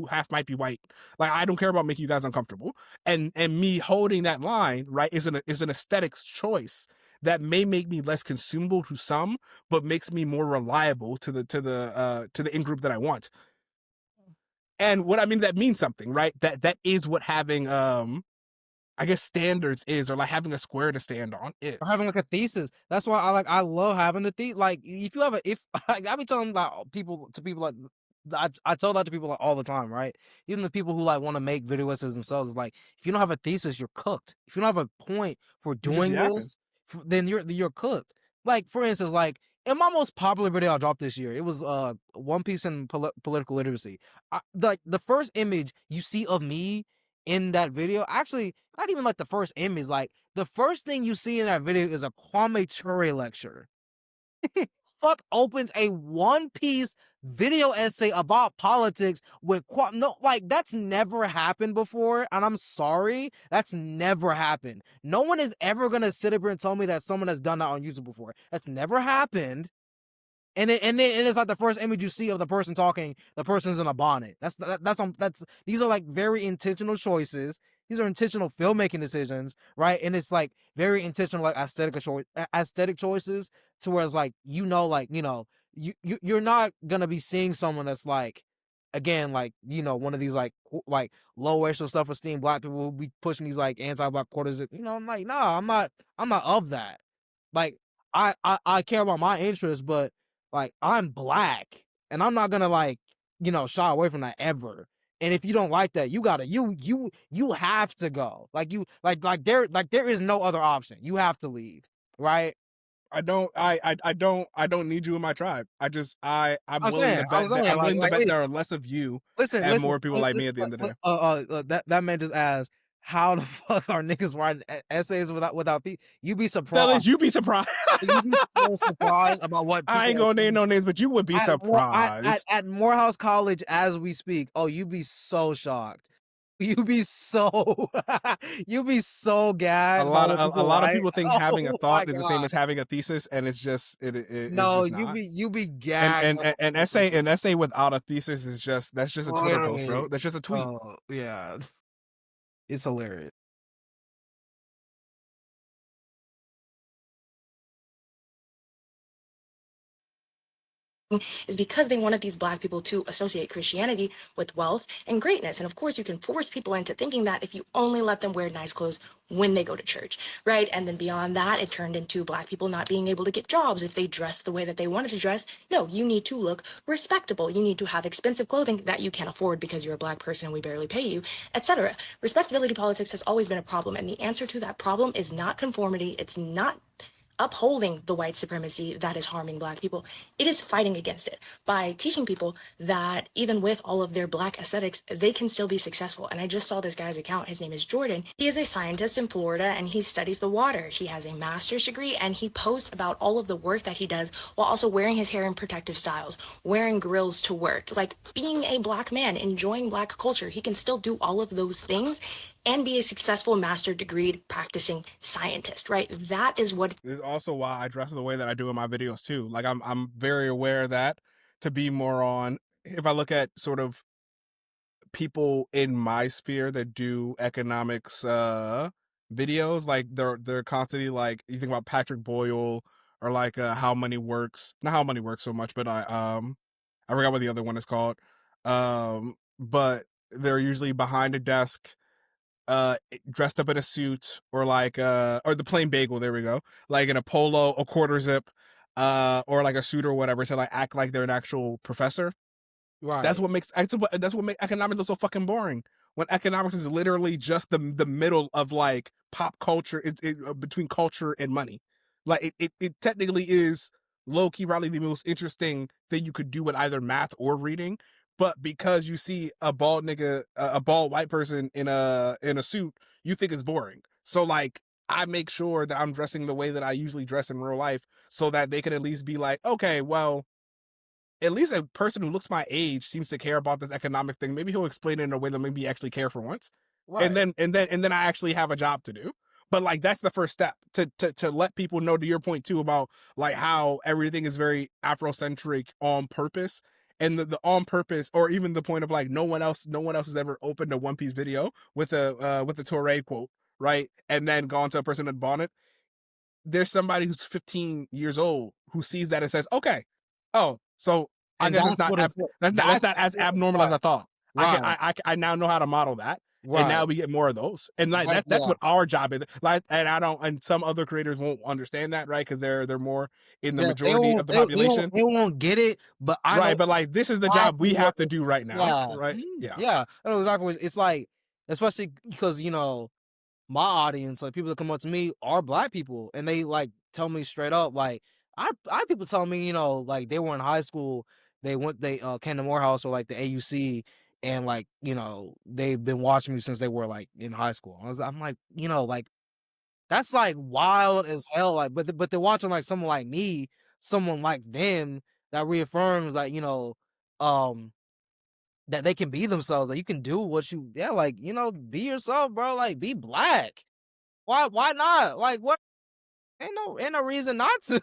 half might be white. Like I don't care about making you guys uncomfortable. And me holding that line, right, is an aesthetics choice that may make me less consumable to some, but makes me more reliable to the in group that I want. And what I mean, that means something, right? That is what having I guess standards is, or like having a square to stand on is. Or having like a thesis. That's why I love having a thesis. Like if you have I be telling about people like I tell that to people like all the time, right? Even the people who like want to make video essays themselves, is like, if you don't have a thesis, you're cooked. If you don't have a point for doing this, then you're cooked. Like for instance, like in my most popular video I dropped this year, it was One Piece and political literacy. Like the first image you see of me in that video, actually not even like the first image, like the first thing you see in that video is a Kwame Ture lecture. Fuck opens a One Piece video essay about politics with no, like that's never happened before, and I'm sorry, that's never happened. No one is ever gonna sit up here and tell me that someone has done that on YouTube before. That's never happened. And then it's like the first image you see of the person talking, the person's in a bonnet. That's these are like very intentional choices. These are intentional filmmaking decisions, right? And it's like very intentional, like aesthetic choices, to where it's like, like, you're not gonna be seeing someone that's like, again, like, one of these like low racial self-esteem black people who be pushing these like anti-black quarters. I'm like, nah, I'm not of that. Like, I care about my interests, but like, I'm black, and I'm not gonna like, shy away from that ever. And if you don't like that, you gotta, you have to go. Like there is no other option. You have to leave, right? I don't need you in my tribe. I'm willing to bet there are less of you and more people like me at the end of the day. That man just asked, how the fuck are niggas writing essays without the? You be surprised. You be surprised. You be so surprised about what I ain't gonna name no names, but you would be surprised. At Morehouse College as we speak. Oh, you be so shocked. You be so gagged. A lot of people think having a thought is the same as having a thesis, and it's just no. It's just you be gagged. And an essay without a thesis is that's just a Twitter post, bro. That's just a tweet. Yeah. It's hilarious. Is because they wanted these black people to associate Christianity with wealth and greatness. And of course, you can force people into thinking that if you only let them wear nice clothes when they go to church, right? And then beyond that, it turned into black people not being able to get jobs if they dressed the way that they wanted to dress. No, you need to look respectable. You need to have expensive clothing that you can't afford because you're a black person and we barely pay you, etc. Respectability politics has always been a problem. And the answer to that problem is not conformity. It's not upholding the white supremacy that is harming black people. It is fighting against it by teaching people that even with all of their black aesthetics, they can still be successful. And I just saw this guy's account. His name is Jordan. He is a scientist in Florida and he studies the water. He has a master's degree and he posts about all of the work that he does while also wearing his hair in protective styles, wearing grills to work, like being a black man, enjoying black culture. He can still do all of those things and be a successful master degreed practicing scientist, right? That is what is also why I dress the way that I do in my videos too. Like I'm very aware of that, to be more on, if I look at sort of people in my sphere that do economics videos, like they're constantly like, you think about Patrick Boyle or like How Money Works. Not How Money Works so much, but I forgot what the other one is called. But they're usually behind a desk, dressed up in a suit, or like or the plain bagel, there we go, like in a polo, a quarter zip, or like a suit or whatever, to like act like they're an actual professor. Right. That's what makes economics look so fucking boring, when economics is literally just the middle of like pop culture. It's between culture and money. Like it technically is low key probably the most interesting thing you could do in either math or reading. But because you see a bald nigga, a bald white person in a suit, you think it's boring. So like, I make sure that I'm dressing the way that I usually dress in real life, so that they can at least be like, okay, well, at least a person who looks my age seems to care about this economic thing. Maybe he'll explain it in a way that made me actually care for once. Right. And then I actually have a job to do. But like, that's the first step, to let people know, to your point too, about like how everything is very Afrocentric on purpose. And the on purpose, or even the point of like, no one else has ever opened a One Piece video with a Touré quote, right? And then gone to a person in bonnet. there's somebody who's 15 years old who sees that and says, okay, oh, so I And guess that's that's not as abnormal as I thought. Right. I now know how to model that. Right. And now we get more of those. And like Right, that's yeah. what our job is. Like, and some other creators won't understand that, right? Because they're more in the Yeah, majority of the population. They won't get it, but I Right, know but like this is the job we exactly have what to do right now. yeah. Right? Mhm. Yeah. Yeah. I know exactly what it's like, especially because, my audience, like people that come up to me are black people, and they like tell me straight up, like I have people tell me, like they were in high school, they came to Morehouse or like the AUC, and like they've been watching me since they were like in high school. I'm like, like that's like wild as hell. Like, but they're watching like someone like me, someone like them that reaffirms like that they can be themselves. Like you can do what you like be yourself, bro. Like be black. Why not? Like what? Ain't no reason not to.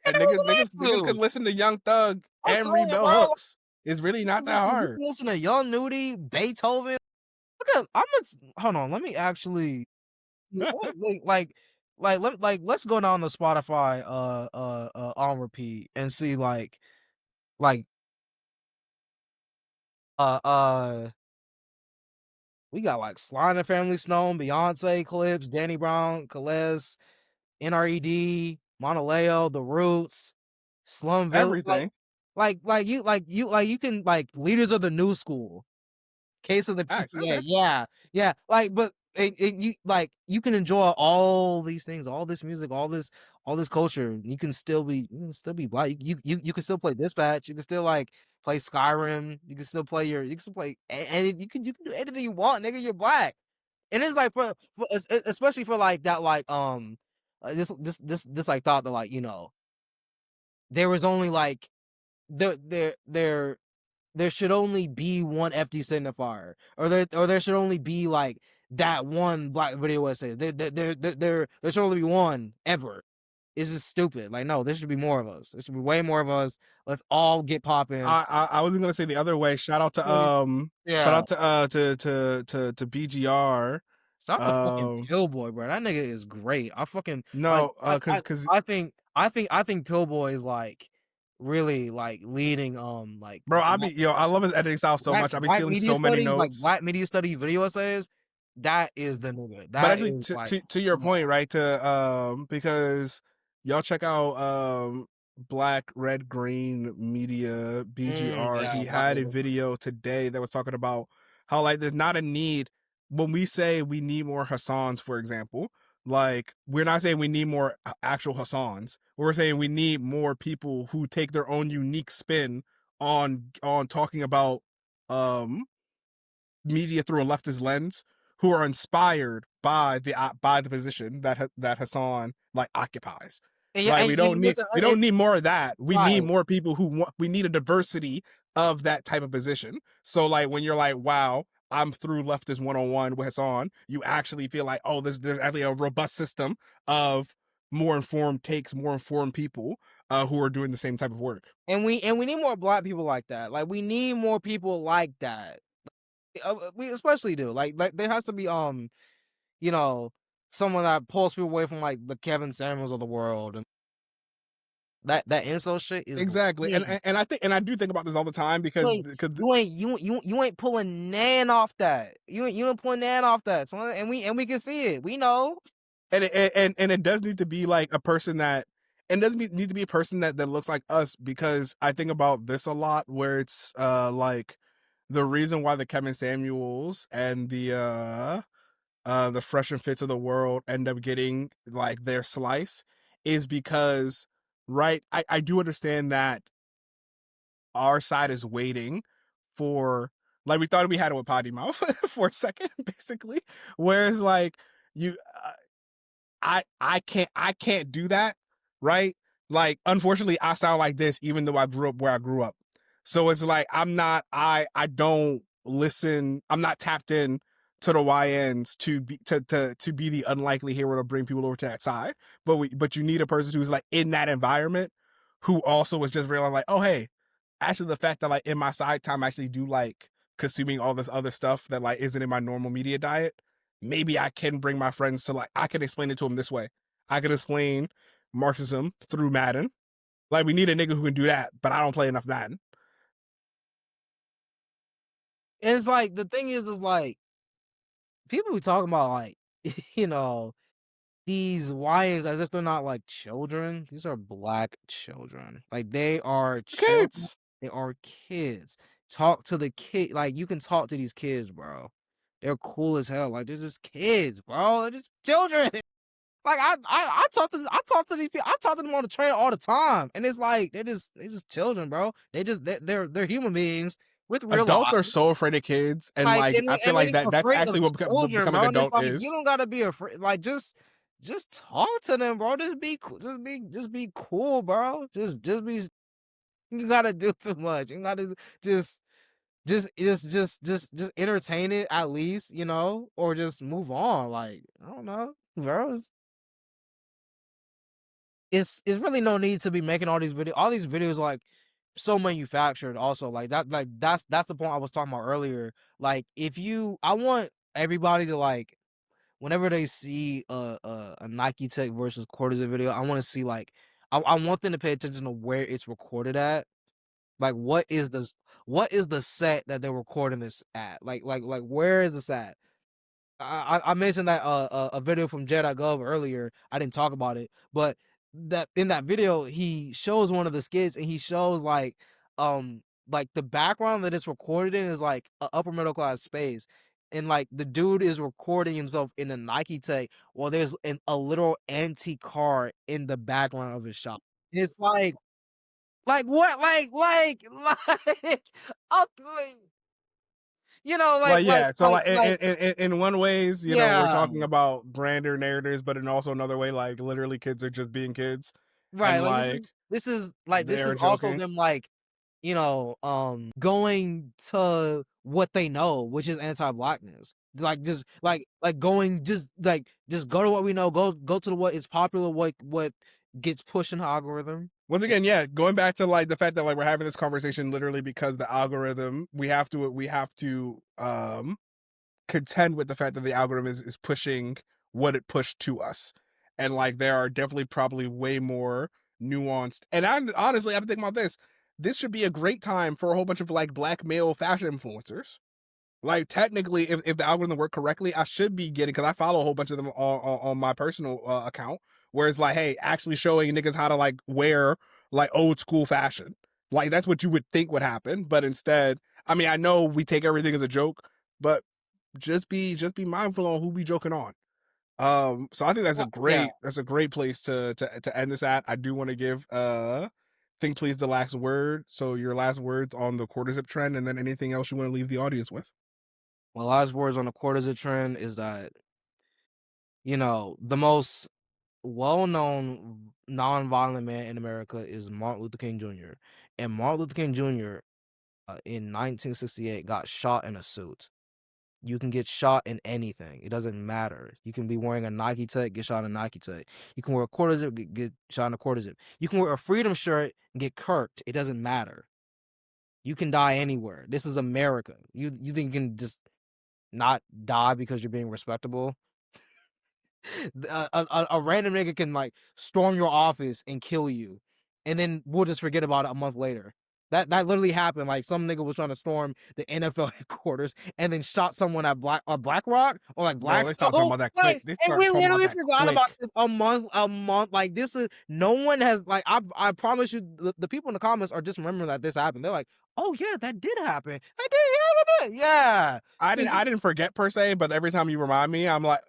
And niggas could listen to Young Thug and read bell hooks. It's really not that hard. You listen to Young Nudie, Beethoven. Look at hold on. Let me actually let's go down to Spotify on repeat and see like we got like Sly and the Family Stone, Beyonce clips, Danny Brown, Khalez, NRED, Monaleo, The Roots, Slum Village, Everything. You can like Leaders of the New School, Case of the Okay. yeah. Like, but you can enjoy all these things, all this music, all this culture. You can still be black. You can still play Dispatch. You can still like play Skyrim. You can still play and you can do anything you want, nigga. You're black, and it's like for especially for like that this like thought that like there was only like there should only be one FD signifier, or there should only be like that one black video essay. There should only be one ever. It's just stupid. Like no, there should be more of us. There should be way more of us. Let's all get popping. I was gonna say the other way. Shout out to shout out to BGR. Shout out to fucking Pillboy, bro. That nigga is great. I fucking no, because I think Pillboy is like really like leading like bro. I love his editing style so much. I be stealing so many notes. Like black media study video essays. That is the nigga. That but actually, is to your point, right? Because y'all check out Black Red Green Media BGR. He had a video today that was talking about how like there's not a need when we say we need more Hassans, for example. Like we're not saying we need more actual Hassans. We're saying we need more people who take their own unique spin on talking about media through a leftist lens, who are inspired by the position that Hassan like occupies. Right? We don't need more of that. We need more people we need a diversity of that type of position. So like when you're like, wow, I'm through leftist 101 with Hassan, you actually feel like, oh, there's actually a robust system of more informed takes, more informed people who are doing the same type of work. And we need more black people like that. Like we need more people like that. We especially do. Like there has to be someone that pulls people away from like the Kevin Samuels of the world, and that incel shit is exactly. And I do think about this all the time because you ain't pulling nan off that. You ain't pulling nan off that. So, and we can see it. We know. And it does need to be like a person that, and doesn't need to be a person that looks like us, because I think about this a lot where it's like the reason why the Kevin Samuels and the Fresh and Fits of the world end up getting like their slice is because, right, I do understand that our side is waiting for, like we thought we had it with Potty Mouth for a second, basically, whereas like you I can't do that, right? Like unfortunately I sound like this even though I grew up where I grew up. So it's like I don't listen, I'm not tapped in to the YNs to be the unlikely hero to bring people over to that side. But you need a person who's like in that environment who also was just realizing like, oh hey, actually the fact that like in my side time I actually do like consuming all this other stuff that like isn't in my normal media diet. Maybe I can bring my friends to like, I can explain it to them this way. I could explain Marxism through Madden. Like, we need a nigga who can do that, but I don't play enough Madden. And it's like, the thing is like, people be talking about, like, you know, these YNs as if they're not, like, children. These are black children. Like, they are kids. They are kids. Talk to the kid. Like, you can talk to these kids, bro. They're cool as hell. Like, they're just kids, bro. They're just children. Like, I talk to these people. I talk to them on the train all the time, and it's like they're just children, bro. They're human beings with real Adults lives. are so afraid of kids, and like I feel like that's actually what becoming an adult like, is. You don't gotta be afraid. Like, just talk to them, bro. Just be cool, bro. Just be. You gotta do too much. You gotta just entertain it at least, you know, or just move on. Like, I don't know, bro. It's really no need to be making all these videos. All these videos, like, so manufactured. Also, like that. Like, that's the point I was talking about earlier. Like, I want everybody to, like, whenever they see a Nike Tech versus Quarterzip video, I want to see, like, I want them to pay attention to where it's recorded at. Like, what is the set that they're recording this at? Like where is this at? I mentioned that a video from J.Gov earlier. I didn't talk about it, but that in that video he shows one of the skits, and he shows like the background that it's recorded in is like a upper middle class space, and like the dude is recording himself in a Nike Tech while there's a little antique car in the background of his shop. It's like what? Like, okay. You know, like yeah. So like in one ways, you know, we're talking about brand or narratives, but in also another way, like literally kids are just being kids. Right. And, like, this is also them, like, you know, going to what they know, which is anti-blackness. Like, just going, just go to what we know, go to what is popular, what gets pushed in the algorithm. Once again, yeah, going back to like the fact that like we're having this conversation literally because the algorithm, we have to contend with the fact that the algorithm is pushing what it pushed to us. And like there are definitely probably way more nuanced. And honestly, I've been thinking about this. This should be a great time for a whole bunch of like black male fashion influencers. Like technically, if the algorithm worked correctly, I should be getting, because I follow a whole bunch of them on my personal account, where it's like, hey, actually showing niggas how to like wear like old school fashion. Like that's what you would think would happen, but instead, I mean, I know we take everything as a joke, but just be mindful on who we joking on. So I think that's a great place to end this at. I do want to give Think Please the last word. So your last words on the Quarterzip trend, and then anything else you want to leave the audience with. My last words on the Quarterzip trend is that, you know, the most well-known non-violent man in America is Martin Luther King Jr. And Martin Luther King Jr. In 1968 got shot in a suit. You can get shot in anything. It doesn't matter. You can be wearing a Nike Tech, get shot in a Nike Tech. You can wear a Quarterzip, get shot in a Quarterzip. You can wear a Freedom shirt and get kirked. It doesn't matter. You can die anywhere. This is America. You think you can just not die because you're being respectable? A random nigga can like storm your office and kill you, and then we'll just forget about it a month later. That literally happened. Like, some nigga was trying to storm the NFL headquarters and then shot someone at Black Rock or like Blackstone. Talking about that like, and we literally forgot about this a month. Like, this is, no one has, like, I promise you, the people in the comments are just remembering that this happened. They're like, oh yeah, that did happen. I did, yeah. I didn't forget per se, but every time you remind me, I'm like,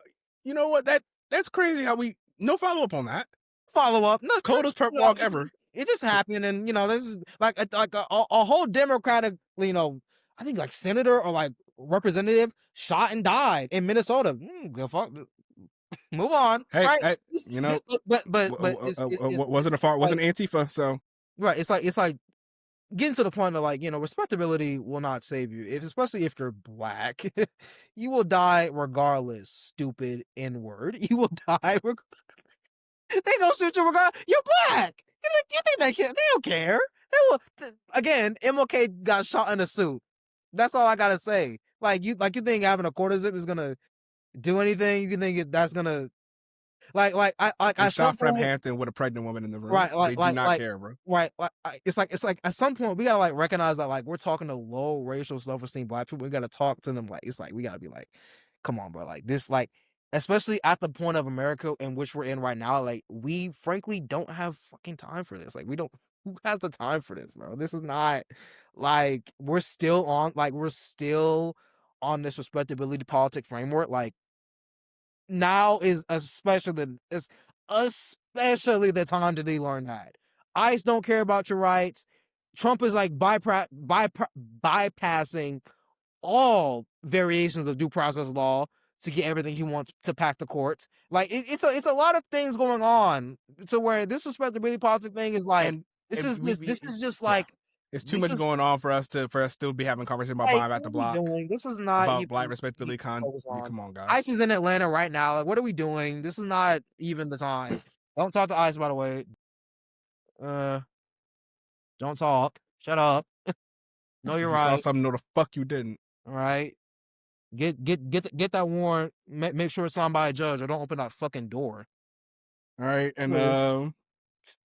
you know what? That's crazy how we no follow up on that. Follow up, no coldest perp walk ever. It just happened, and you know, this is like a whole Democratic, you know, I think like senator or like representative shot and died in Minnesota. Go fuck. Move on. Hey, right? hey, you know, but wasn't Antifa, so right. It's like getting to the point of, like, you know, respectability will not save you, especially if you're black. You will die regardless. Stupid N-word. You will die. They gonna shoot you regardless. You're black. You think they don't care? They will. Again, MLK got shot in a suit. That's all I gotta say. Like, you think having a Quarterzip is gonna do anything? You think that's gonna They at some shot Fred point, Hampton with a pregnant woman in the room. right, They do not care, bro. right, it's like at some point we gotta like recognize that like we're talking to low racial self-esteem Black people. We gotta talk to them like it's like we gotta be like, come on, bro, like this, like especially at the point of America in which we're in right now, like we frankly don't have fucking time for this. Like we don't. Who has the time for this, bro? This is not like we're still on this respectability politic framework. Like now is especially the time to learn that ICE don't care about your rights. Trump is like bypassing all variations of due process law to get everything he wants to pack the courts. Like it's a lot of things going on to where this respectability politic thing is like this is just like it's too much going on for us to still be having conversation about buying back the block. This is not about Black respectability. Come on, guys. ICE is in Atlanta right now. Like, what are we doing? This is not even the time. Don't talk to ICE, by the way. Don't talk. Shut up. No, you're right. Saw something. No, the fuck you didn't. All right. Get that warrant. Make sure it's signed by a judge, or don't open that fucking door. All right, and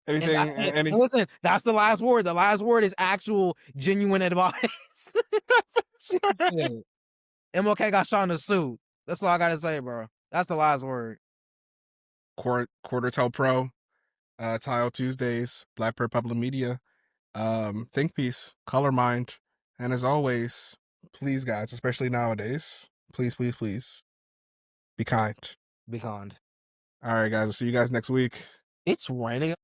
anything. Listen, that's the last word. The last word is actual, genuine advice. MLK got shot in the suit. That's all I gotta say, bro. That's the last word. Quartertail Pro, Tile Tuesdays, Blackbird Public Media, Think Piece, Color Mind, and as always, please, guys, especially nowadays, please, be kind. Be kind. All right, guys. I'll see you guys next week. It's raining.